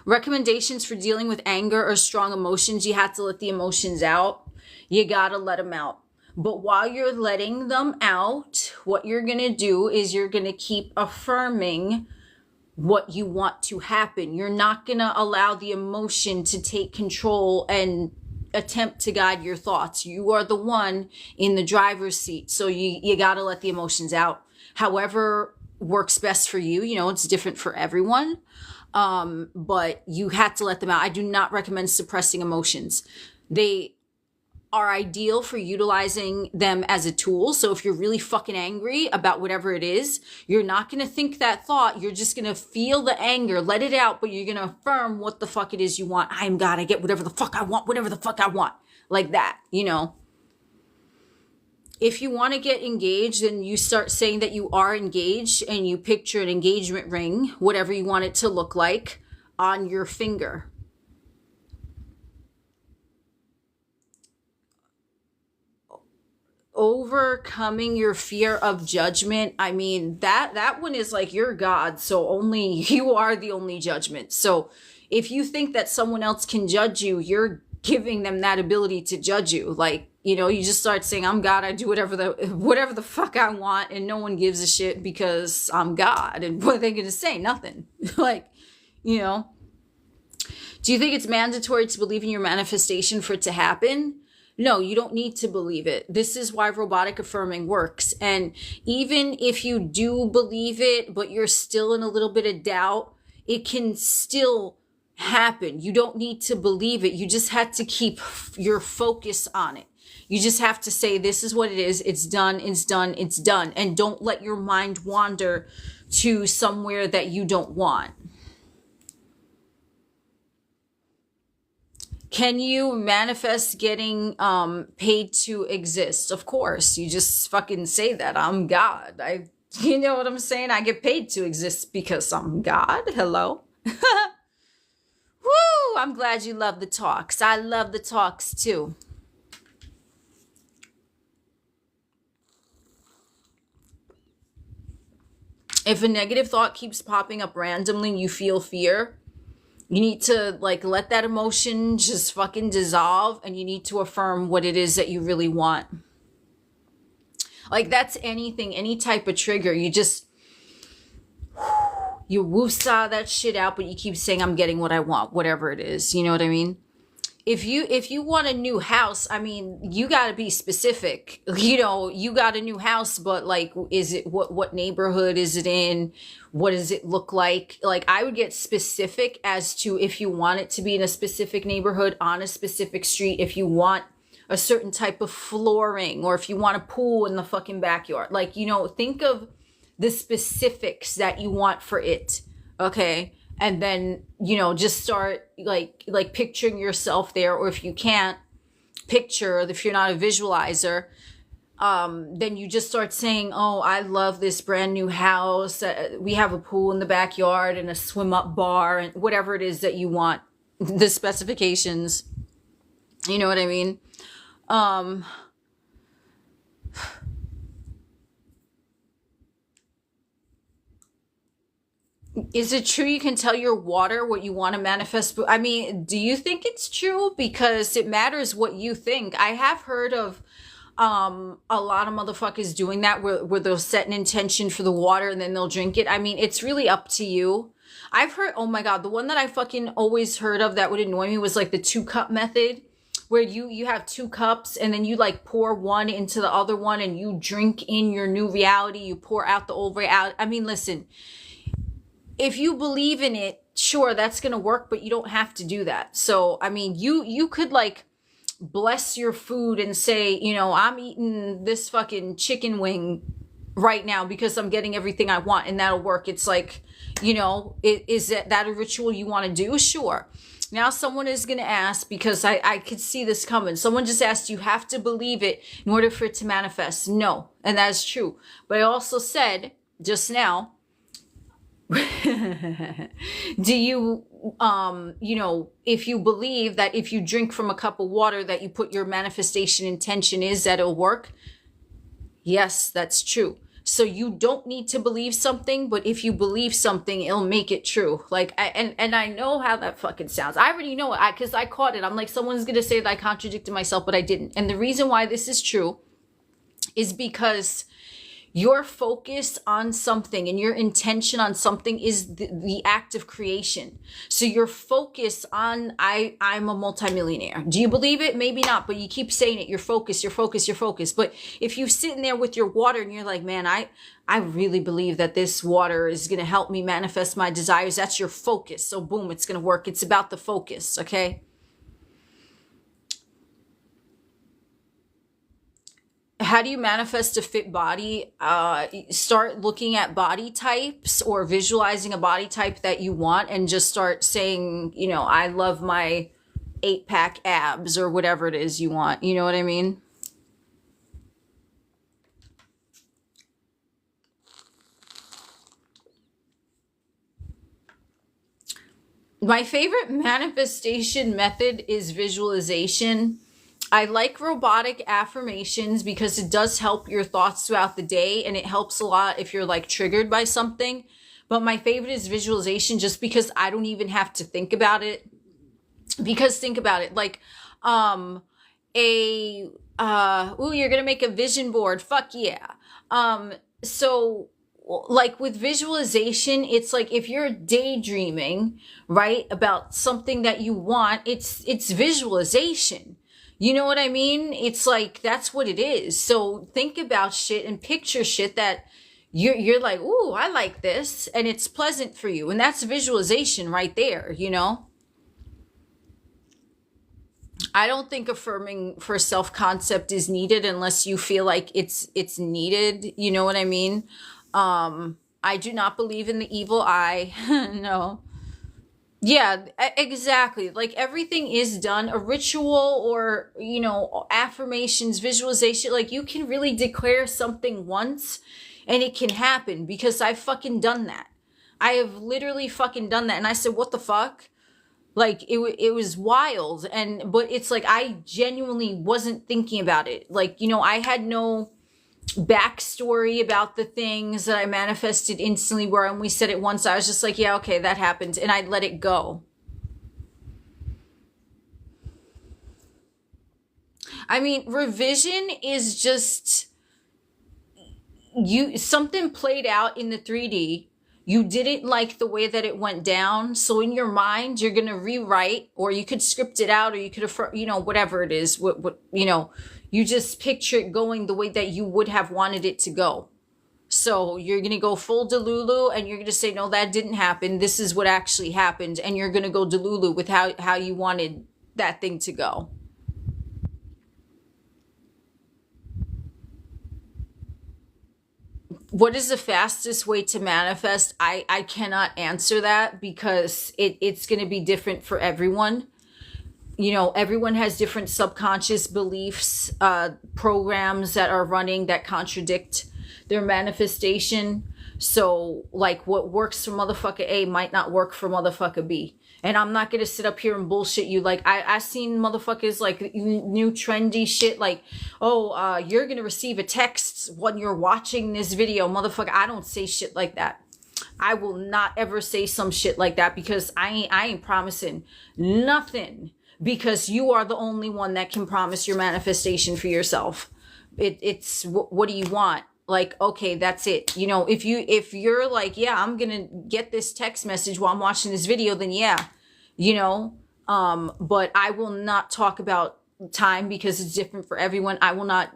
A: Recommendations for dealing with anger or strong emotions. You have to let the emotions out. You gotta let them out. But while you're letting them out, what you're gonna do is you're gonna keep affirming what you want to happen. You're not going to allow the emotion to take control and attempt to guide your thoughts. You are the one in the driver's seat. So you got to let the emotions out. However works best for you. You know, it's different for everyone. But you had to let them out. I do not recommend suppressing emotions. They are ideal for utilizing them as a tool. So if you're really fucking angry about whatever it is, you're not going to think that thought. You're just going to feel the anger, let it out, but you're going to affirm what the fuck it is you want. I am God. I get whatever the fuck I want, whatever the fuck I want. Like that, you know. If you want to get engaged, then you start saying that you are engaged and you picture an engagement ring, whatever you want it to look like, on your finger. Overcoming your fear of judgment. I mean, that one is like you're God, so only you are the only judgment. So if you think that someone else can judge you, you're giving them that ability to judge you. Like, you know, you just start saying, I'm God, I do whatever the fuck I want, and no one gives a shit because I'm God. And what are they gonna say? Nothing. Like, you know. Do you think it's mandatory to believe in your manifestation for it to happen? No, you don't need to believe it. This is why robotic affirming works. And even if you do believe it, but you're still in a little bit of doubt, it can still happen. You don't need to believe it. You just have to keep your focus on it. You just have to say, this is what it is. It's done. It's done. It's done. And don't let your mind wander to somewhere that you don't want. Can you manifest getting paid to exist? Of course. You just fucking say that. I'm God. You know what I'm saying? I get paid to exist because I'm God. Hello? Woo! I'm glad you love the talks. I love the talks too. If a negative thought keeps popping up randomly and you feel fear, you need to like let that emotion just fucking dissolve, and you need to affirm what it is that you really want. Like that's anything, any type of trigger. You just, you woosah that shit out, but you keep saying, I'm getting what I want, whatever it is. You know what I mean? If you want a new house, I mean, you got to be specific. You know, you got a new house, but like, is it, what neighborhood is it in? What does it look like? Like, I would get specific as to if you want it to be in a specific neighborhood, on a specific street, if you want a certain type of flooring, or if you want a pool in the fucking backyard. Like, you know, think of the specifics that you want for it. Okay. And then, you know, just start like picturing yourself there. Or if you can't picture, if you're not a visualizer, then you just start saying, oh, I love this brand new house. We have a pool in the backyard and a swim up bar and whatever it is that you want, the specifications. You know what I mean? Is it true you can tell your water what you want to manifest? I mean, do you think it's true? Because it matters what you think. I have heard of a lot of motherfuckers doing that where they'll set an intention for the water and then they'll drink it. I mean, it's really up to you. I've heard, oh my God, the one that I fucking always heard of that would annoy me was like the 2-cup method, where you have 2 cups and then you like pour one into the other one and you drink in your new reality. You pour out the old reality. I mean, listen, if you believe in it, sure, that's going to work, but you don't have to do that. So, I mean, you could like bless your food and say, you know, I'm eating this fucking chicken wing right now because I'm getting everything I want, and that'll work. It's like, you know, is that a ritual you want to do? Sure. Now someone is going to ask, because I could see this coming. Someone just asked, you have to believe it in order for it to manifest. No. And that is true. But I also said just now, do you, you know, if you believe that if you drink from a cup of water that you put your manifestation intention is that it'll work? Yes, that's true. So you don't need to believe something, but if you believe something, it'll make it true. Like, and I know how that fucking sounds. I already know it because I caught it. I'm like, someone's going to say that I contradicted myself, but I didn't. And the reason why this is true is because Your focus on something and your intention on something is the act of creation. So your focus on, I'm a multimillionaire. Do you believe it? Maybe not, but you keep saying it. Your focus, your focus, your focus. But if you sit in there with your water and you're like, man, I really believe that this water is going to help me manifest my desires. That's your focus. So boom, it's going to work. It's about the focus. Okay. How do you manifest a fit body? Start looking at body types or visualizing a body type that you want and just start saying, you know, I love my 8-pack abs or whatever it is you want. You know what I mean? My favorite manifestation method is visualization. I like robotic affirmations because it does help your thoughts throughout the day, and it helps a lot if you're like triggered by something. But my favorite is visualization just because I don't even have to think about it. Because think about it, like ooh, you're gonna make a vision board. Fuck yeah. So like with visualization, it's like if you're daydreaming, right, about something that you want, it's visualization. You know what I mean? It's like, that's what it is. So think about shit and picture shit that you're like, ooh, I like this, and it's pleasant for you. And that's visualization right there, you know? I don't think affirming for self-concept is needed unless you feel like it's needed. You know what I mean? I do not believe in the evil eye. No. Yeah, exactly. Like everything is done, a ritual or, you know, affirmations, visualization. Like you can really declare something once and it can happen because I've fucking done that. I have literally fucking done that. And I said, what the fuck? Like it was wild. But it's like, I genuinely wasn't thinking about it. Like, you know, I had no backstory about the things that I manifested instantly, where when we said it once, I was just like, yeah, okay, that happened. And I'd let it go. I mean, revision is just something played out in the 3D. You didn't like the way that it went down. So in your mind, you're going to rewrite, or you could script it out, or you could, you know, whatever it is, what, you know, you just picture it going the way that you would have wanted it to go. So you're going to go full Delulu and you're going to say, no, that didn't happen. This is what actually happened. And you're going to go Delulu with how you wanted that thing to go. What is the fastest way to manifest? I cannot answer that because it's going to be different for everyone. You know, everyone has different subconscious beliefs, programs that are running that contradict their manifestation. So like what works for motherfucker A might not work for motherfucker B. And I'm not going to sit up here and bullshit you. Like I seen motherfuckers like new trendy shit. Like, oh, you're going to receive a text when you're watching this video. Motherfucker, I don't say shit like that. I will not ever say some shit like that because I ain't promising nothing, because you are the only one that can promise your manifestation for yourself. It's what do you want? Like, okay, that's it. You know, if you're like, yeah, I'm going to get this text message while I'm watching this video, then yeah, you know, but I will not talk about time because it's different for everyone. I will not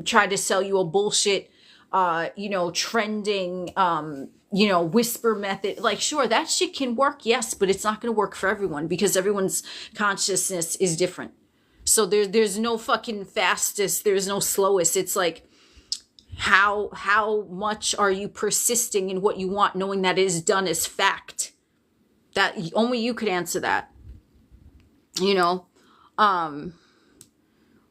A: try to sell you a bullshit, you know, trending, you know, whisper method. Like, sure, that shit can work. Yes, but it's not going to work for everyone because everyone's consciousness is different. So there's no fucking fastest. There's no slowest. It's like, how much are you persisting in what you want, knowing that it is done as fact? That only you could answer that. You know,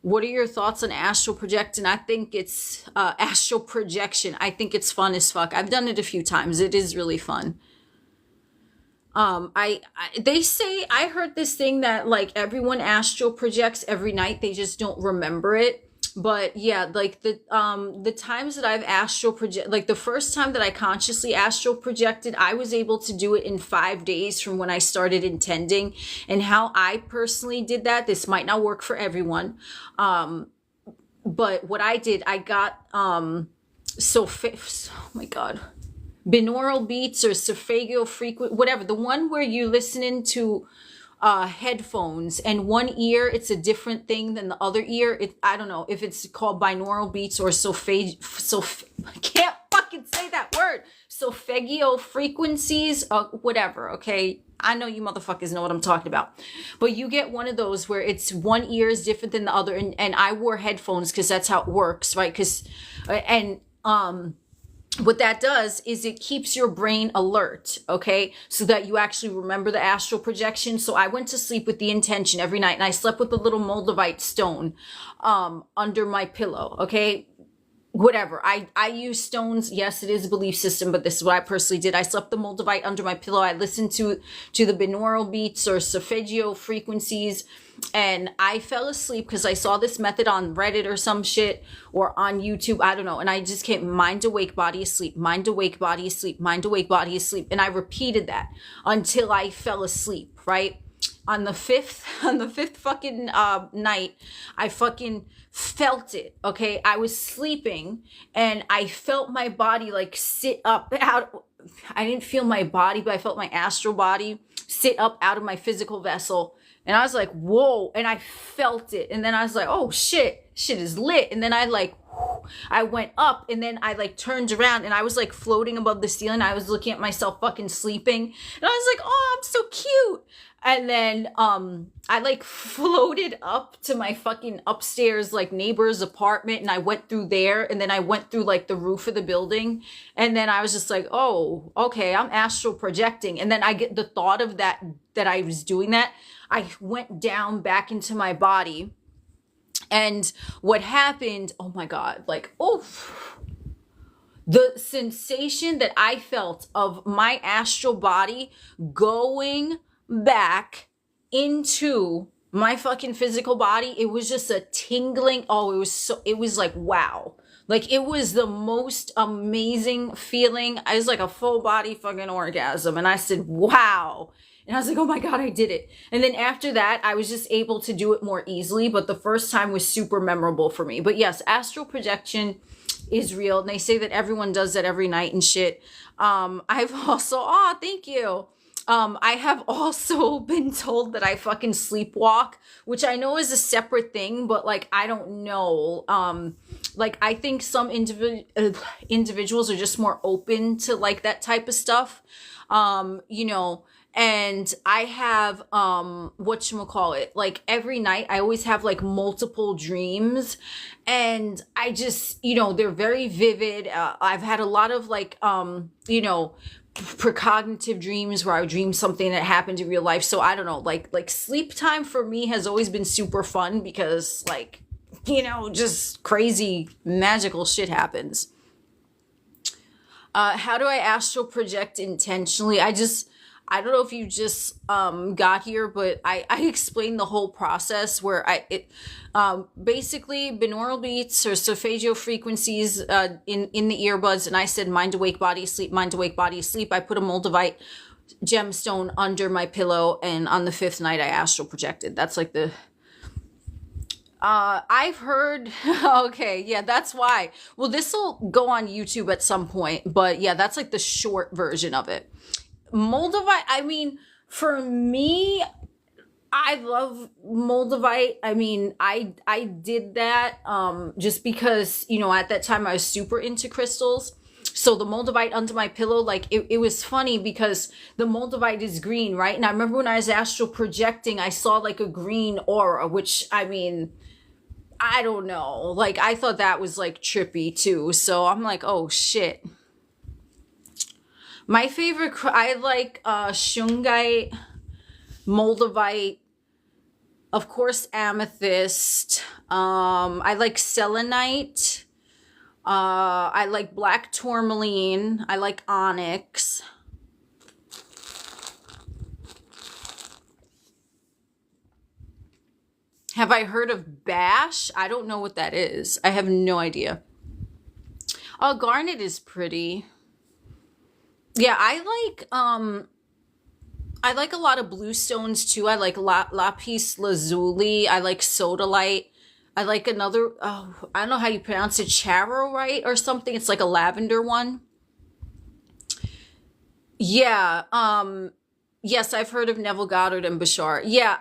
A: what are your thoughts on astral projecting? I think it's astral projection. I think it's fun as fuck. I've done it a few times. It is really fun. They say, I heard this thing that like everyone astral projects every night. They just don't remember it. But yeah, like the times that I've astral project, like the first time that I consciously astral projected, I was able to do it in 5 days from when I started intending. And how I personally did that, this might not work for everyone. But what I did, I got oh my God, binaural beats or solfeggio frequent, whatever, the one where you listening to headphones and one ear it's a different thing than the other ear. I don't know if it's called binaural beats or I can't fucking say that word, solfeggio frequencies, whatever. Okay, I know you motherfuckers know what I'm talking about, but you get one of those where it's one ear is different than the other, and I wore headphones because that's how it works, right? Because what that does is it keeps your brain alert, okay? So that you actually remember the astral projection. So I went to sleep with the intention every night, and I slept with a little moldavite stone under my pillow, okay? Whatever. I use stones. Yes, it is a belief system, but this is what I personally did. I slept the moldavite under my pillow. I listened to the binaural beats or solfeggio frequencies, and I fell asleep because I saw this method on Reddit or some shit or on YouTube. I don't know. And I just kept mind awake, body asleep, mind awake, body asleep, mind awake, body asleep. And I repeated that until I fell asleep, right? On the fifth fucking night, I fucking felt it, okay? I was sleeping and I felt my body like sit up out. I didn't feel my body, but I felt my astral body sit up out of my physical vessel. And I was like, whoa. And I felt it. And then I was like, oh shit is lit. And then I went up, and then I like turned around and I was like floating above the ceiling. I was looking at myself fucking sleeping. And I was like, oh, I'm so cute. And then I like floated up to my fucking upstairs like neighbor's apartment, and I went through there, and then I went through like the roof of the building, and then I was just like, oh, okay, I'm astral projecting. And then I get the thought of that I was doing that. I went down back into my body, and what happened, oh my God, like, oh, the sensation that I felt of my astral body going back into my fucking physical body, it was just a tingling. Oh, it was like, wow. Like, it was the most amazing feeling. I was like a full body fucking orgasm. And I said, wow. And I was like, oh my God, I did it. And then after that, I was just able to do it more easily. But the first time was super memorable for me. But yes, astral projection is real. And they say that everyone does that every night and shit. I've also, thank you. I have also been told that I fucking sleepwalk, which I know is a separate thing, but like, I don't know. Like, I think some individuals are just more open to like that type of stuff. You know, and I have, whatchamacallit, like every night I always have like multiple dreams, and I just, you know, they're very vivid. I've had a lot of like, you know, precognitive dreams where I dream something that happened in real life. So I don't know, like sleep time for me has always been super fun because, like, you know, just crazy magical shit happens. How do I astral project intentionally? I don't know if you just got here, but I explained the whole process where basically binaural beats or solfeggio frequencies in the earbuds, and I said mind awake, body asleep, mind awake, body asleep. I put a moldavite gemstone under my pillow, and on the fifth night I astral projected. That's like the I've heard, okay, yeah, that's why. Well, this will go on YouTube at some point, but yeah, that's like the short version of it. Moldavite, I mean, for me, I love moldavite. I mean, I did that just because, you know, at that time I was super into crystals. So the moldavite under my pillow, like it was funny because the moldavite is green, right? And I remember when I was astral projecting, I saw like a green aura, which, I mean, I don't know. Like, I thought that was like trippy too. So I'm like, oh shit. My favorite, I like shungite, moldavite, of course, amethyst. I like selenite. I like black tourmaline. I like onyx. Have I heard of bash? I don't know what that is. I have no idea. Oh, garnet is pretty. Yeah, I like a lot of blue stones too. I like lapis lazuli. I like sodalite. I like another, I don't know how you pronounce it, Charo, right? Or something. It's like a lavender one. Yeah. Yes, I've heard of Neville Goddard and Bashar. Yeah.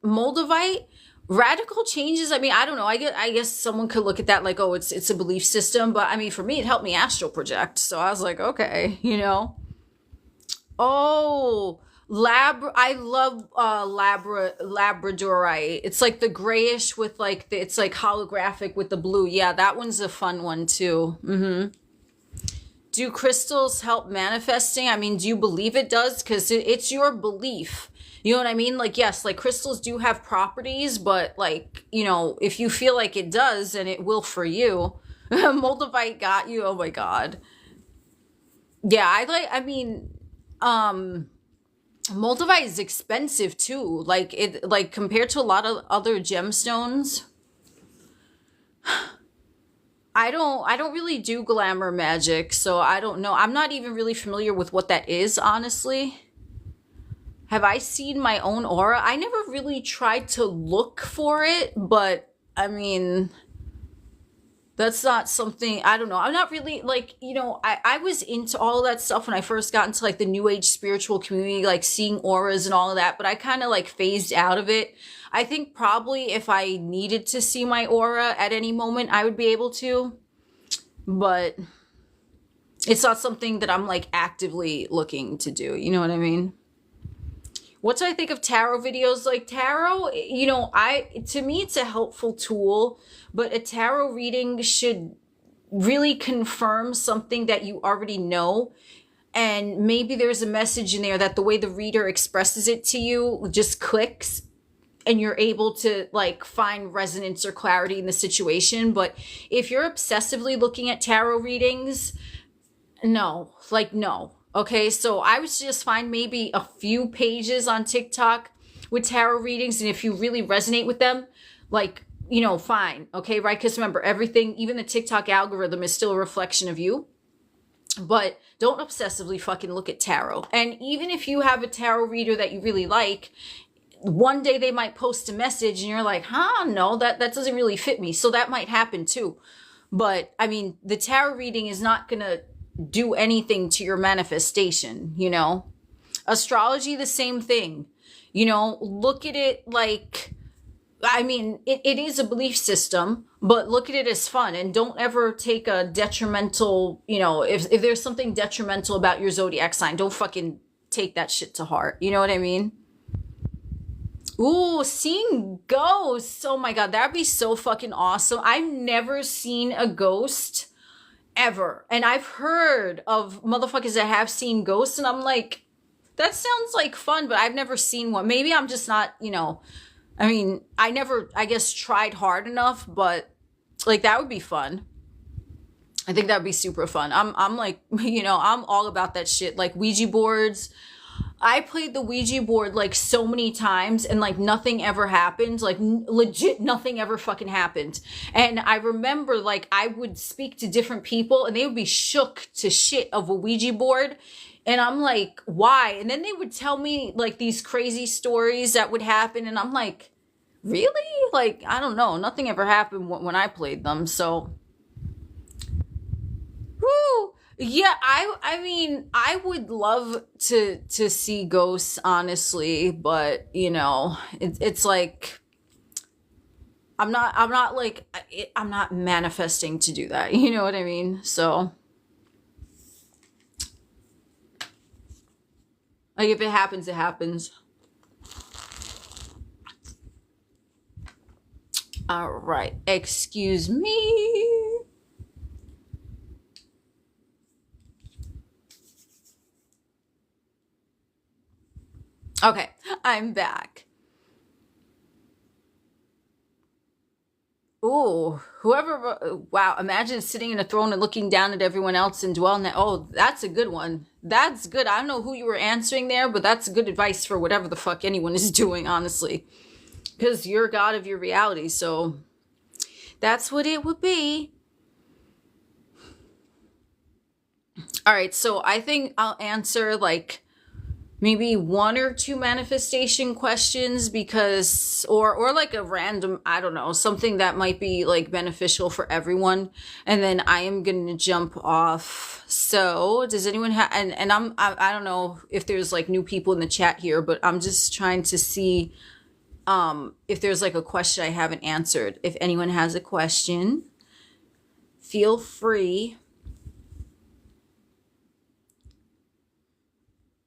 A: Moldavite, radical changes. I mean, I don't know. I guess someone could look at that like, oh, it's a belief system. But I mean, for me, it helped me astral project. So I was like, okay, you know. Oh, I love Labradorite. It's like the grayish with like it's like holographic with the blue. Yeah, that one's a fun one too. Do crystals help manifesting? I mean, do you believe it does? Because it's your belief. You know what I mean? Like, yes, like crystals do have properties, but like, you know, if you feel like it does, and it will for you. Moldavite got you. Oh my God. Yeah, I mean, Moldavite is expensive too. Like like compared to a lot of other gemstones. I don't really do glamour magic, so I don't know. I'm not even really familiar with what that is, honestly. Have I seen my own aura? I never really tried to look for it, but I mean, that's not something, I don't know. I'm not really like, you know, I was into all of that stuff when I first got into like the new age spiritual community, like seeing auras and all of that, but I kind of like phased out of it. I think probably if I needed to see my aura at any moment, I would be able to, but it's not something that I'm like actively looking to do. You know what I mean? What do I think of tarot videos? Like tarot, you know, to me it's a helpful tool, but a tarot reading should really confirm something that you already know. And maybe there's a message in there that the way the reader expresses it to you just clicks and you're able to like find resonance or clarity in the situation. But if you're obsessively looking at tarot readings, no, like no. Okay, so I would just find maybe a few pages on TikTok with tarot readings, and if you really resonate with them, like, you know, fine. Okay, right? Because remember, everything, even the TikTok algorithm is still a reflection of you. But don't obsessively fucking look at tarot. And even if you have a tarot reader that you really like, one day they might post a message and you're like, no, that doesn't really fit me. So that might happen too. But I mean, the tarot reading is not going to do anything to your manifestation, you know? Astrology, the same thing. You know, look at it like, I mean, it is a belief system, but look at it as fun, and don't ever take a detrimental, you know, if there's something detrimental about your zodiac sign, don't fucking take that shit to heart. You know what I mean? Ooh, seeing ghosts. Oh my God, that'd be so fucking awesome. I've never seen a ghost ever. And I've heard of motherfuckers that have seen ghosts, and I'm like, that sounds like fun, but I've never seen one. Maybe I'm just not, you know, I mean, I never, I guess, tried hard enough, but like that would be fun. I think that'd be super fun. I'm like, you know, I'm all about that shit. Like Ouija boards. I played the Ouija board like so many times and like nothing ever happened. Like legit nothing ever fucking happened. And I remember like I would speak to different people and they would be shook to shit of a Ouija board. And I'm like, why? And then they would tell me like these crazy stories that would happen. And I'm like, really? Like, I don't know. Nothing ever happened when I played them. So, whoo. Yeah, I mean, I would love to see ghosts, honestly, but you know, it's like I'm not like I'm not manifesting to do that. You know what I mean? So, like if it happens, it happens. All right, excuse me. Okay, I'm back. Ooh, whoever, wow, imagine sitting in a throne and looking down at everyone else and dwelling that. Oh, that's a good one. That's good. I don't know who you were answering there, but that's good advice for whatever the fuck anyone is doing, honestly. Because you're God of your reality, so that's what it would be. All right, so I think I'll answer like maybe one or two manifestation questions, because or like a random, I don't know, something that might be like beneficial for everyone, and then I am gonna jump off. So does anyone have, and I don't know if there's like new people in the chat here, but I'm just trying to see if there's like a question I haven't answered. If anyone has a question, feel free.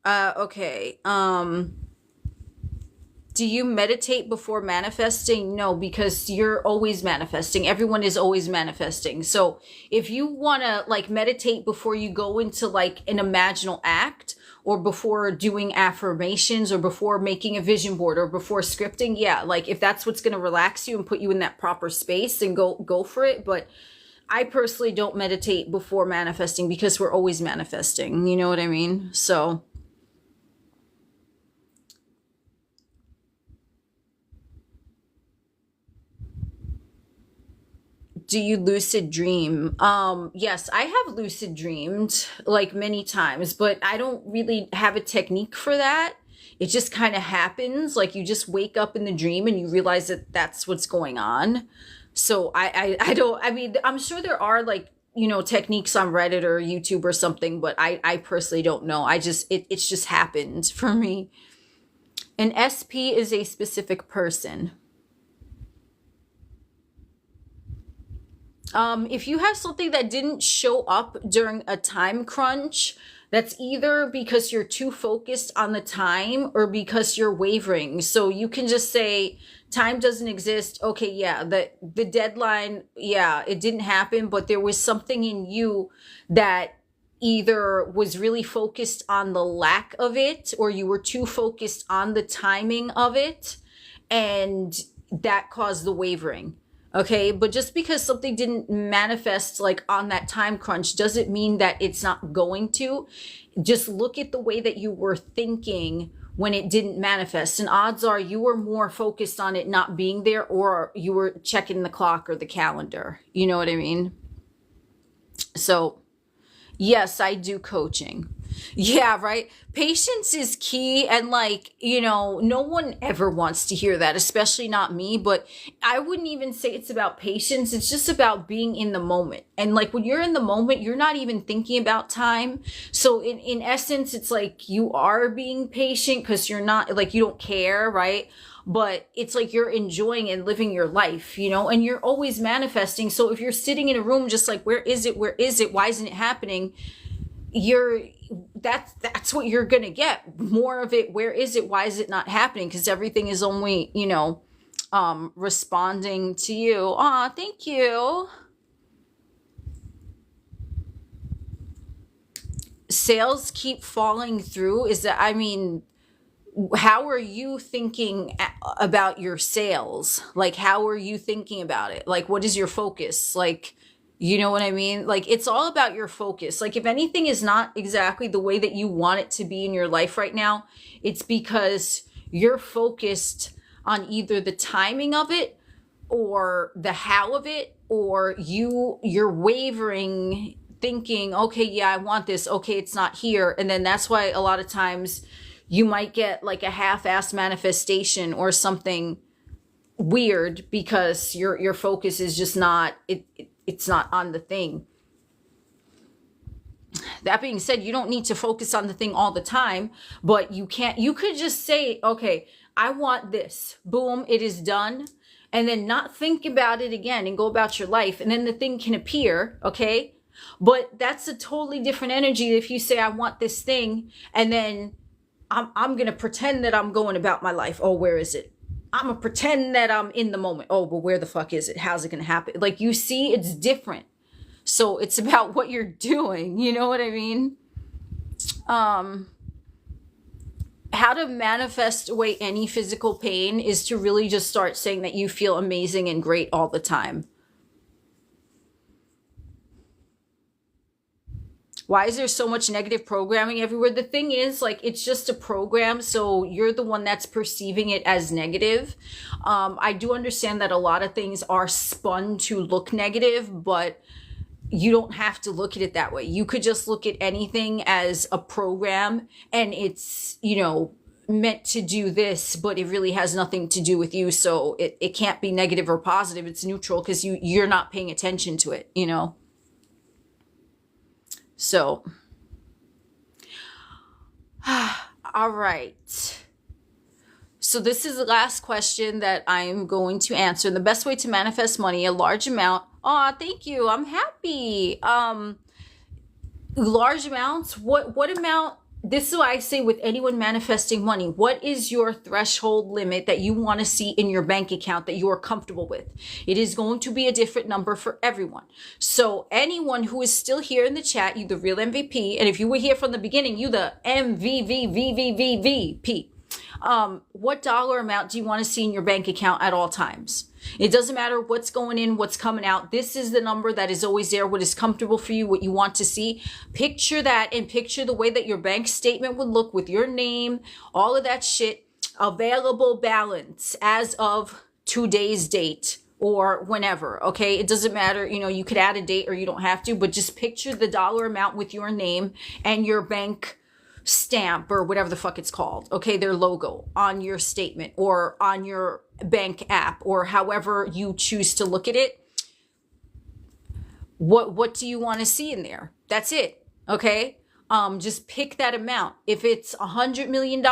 A: Okay. Do you meditate before manifesting? No, because you're always manifesting. Everyone is always manifesting. So if you want to like meditate before you go into like an imaginal act, or before doing affirmations, or before making a vision board, or before scripting, yeah, like if that's what's going to relax you and put you in that proper space, then go for it. But I personally don't meditate before manifesting, because we're always manifesting. You know what I mean? So do you lucid dream? Yes, I have lucid dreamed like many times, but I don't really have a technique for that. It just kind of happens. Like you just wake up in the dream and you realize that that's what's going on. So I don't, I mean, I'm sure there are like, you know, techniques on Reddit or YouTube or something, but I personally don't know. It's just happened for me. An SP is a specific person. If you have something that didn't show up during a time crunch, that's either because you're too focused on the time or because you're wavering. So you can just say time doesn't exist. Okay, yeah, the deadline, yeah, it didn't happen, but there was something in you that either was really focused on the lack of it, or you were too focused on the timing of it, and that caused the wavering. Okay, but just because something didn't manifest like on that time crunch doesn't mean that it's not going to. Just look at the way that you were thinking when it didn't manifest, and odds are you were more focused on it not being there, or you were checking the clock or the calendar. You know what I mean? So yes, I do coaching. Yeah, right. Patience is key. And like, you know, no one ever wants to hear that, especially not me. But I wouldn't even say it's about patience. It's just about being in the moment. And like when you're in the moment, you're not even thinking about time. So in essence, it's like you are being patient because you're not like, you don't care, right? But it's like you're enjoying and living your life, you know, and you're always manifesting. So if you're sitting in a room just like, where is it? Where is it? Why isn't it happening? That's what you're gonna get. More of it. Where is it? Why is it not happening? Because everything is only, you know, responding to you. Aw, thank you. Sales keep falling through. Is that, I mean, how are you thinking about your sales? Like, how are you thinking about it? Like, what is your focus? Like, you know what I mean? Like, it's all about your focus. Like, if anything is not exactly the way that you want it to be in your life right now, it's because you're focused on either the timing of it or the how of it, or you're wavering, thinking, okay, yeah, I want this. Okay, it's not here. And then that's why a lot of times you might get like a half-assed manifestation or something weird, because your focus is just not, it's not on the thing. That being said, you don't need to focus on the thing all the time, but you could just say, okay, I want this. Boom, it is done. And then not think about it again and go about your life. And then the thing can appear, okay? But that's a totally different energy if you say, I want this thing, and then I'm going to pretend that I'm going about my life. Oh, where is it? I'm going to pretend that I'm in the moment. Oh, but where the fuck is it? How's it going to happen? Like, you see, it's different. So it's about what you're doing. You know what I mean? How to manifest away any physical pain is to really just start saying that you feel amazing and great all the time. Why is there so much negative programming everywhere? The thing is, like, it's just a program, so you're the one that's perceiving it as negative. I do understand that a lot of things are spun to look negative, but you don't have to look at it that way. You could just look at anything as a program, and it's, you know, meant to do this, but it really has nothing to do with you. So it can't be negative or positive. It's neutral because you're not paying attention to it, you know? So, all right. So this is the last question that I'm going to answer. The best way to manifest money, a large amount. Oh, thank you. I'm happy. Large amounts. What amount? This is what I say with anyone manifesting money. What is your threshold limit that you want to see in your bank account that you are comfortable with? It is going to be a different number for everyone. So anyone who is still here in the chat, you the real MVP. And if you were here from the beginning, you the MVVVVVP. What dollar amount do you want to see in your bank account at all times? It doesn't matter what's going in, what's coming out. This is the number that is always there, what is comfortable for you, what you want to see. Picture that, and picture the way that your bank statement would look with your name, all of that shit. Available balance as of today's date or whenever, okay? It doesn't matter, you know, you could add a date or you don't have to, but just picture the dollar amount with your name and your bank stamp or whatever the fuck it's called, okay, their logo on your statement or on your bank app or however you choose to look at it. What do you want to see in there? That's it, okay? Just pick that amount. If it's $100 million,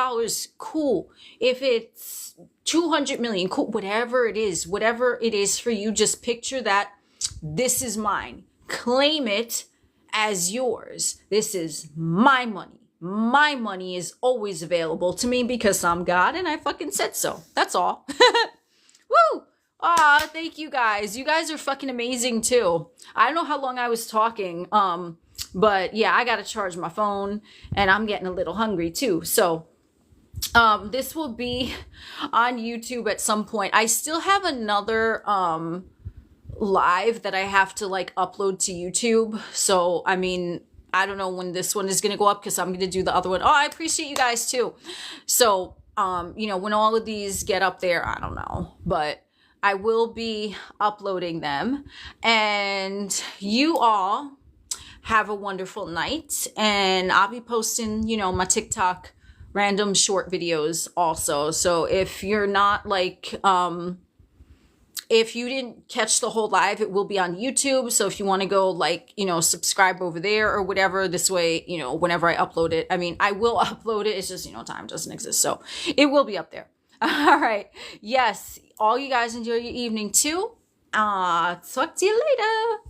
A: cool. If it's 200 million, cool. Whatever it is for you, just picture that this is mine. Claim it as yours. This is my money. My money is always available to me because I'm God and I fucking said so. That's all. Woo! Ah, thank you guys. You guys are fucking amazing too. I don't know how long I was talking. But yeah, I gotta charge my phone and I'm getting a little hungry too. So this will be on YouTube at some point. I still have another live that I have to like upload to YouTube. So I mean, I don't know when this one is going to go up because I'm going to do the other one. Oh, I appreciate you guys too. So, you know, when all of these get up there, I don't know, but I will be uploading them. And you all have a wonderful night. And I'll be posting, you know, my TikTok random short videos also. So if you're not like, if you didn't catch the whole live, it will be on YouTube. So if you want to go like, you know, subscribe over there or whatever, this way, you know, whenever I upload it, I mean, I will upload it. It's just, you know, time doesn't exist. So it will be up there. All right. Yes. All you guys enjoy your evening too. Talk to you later.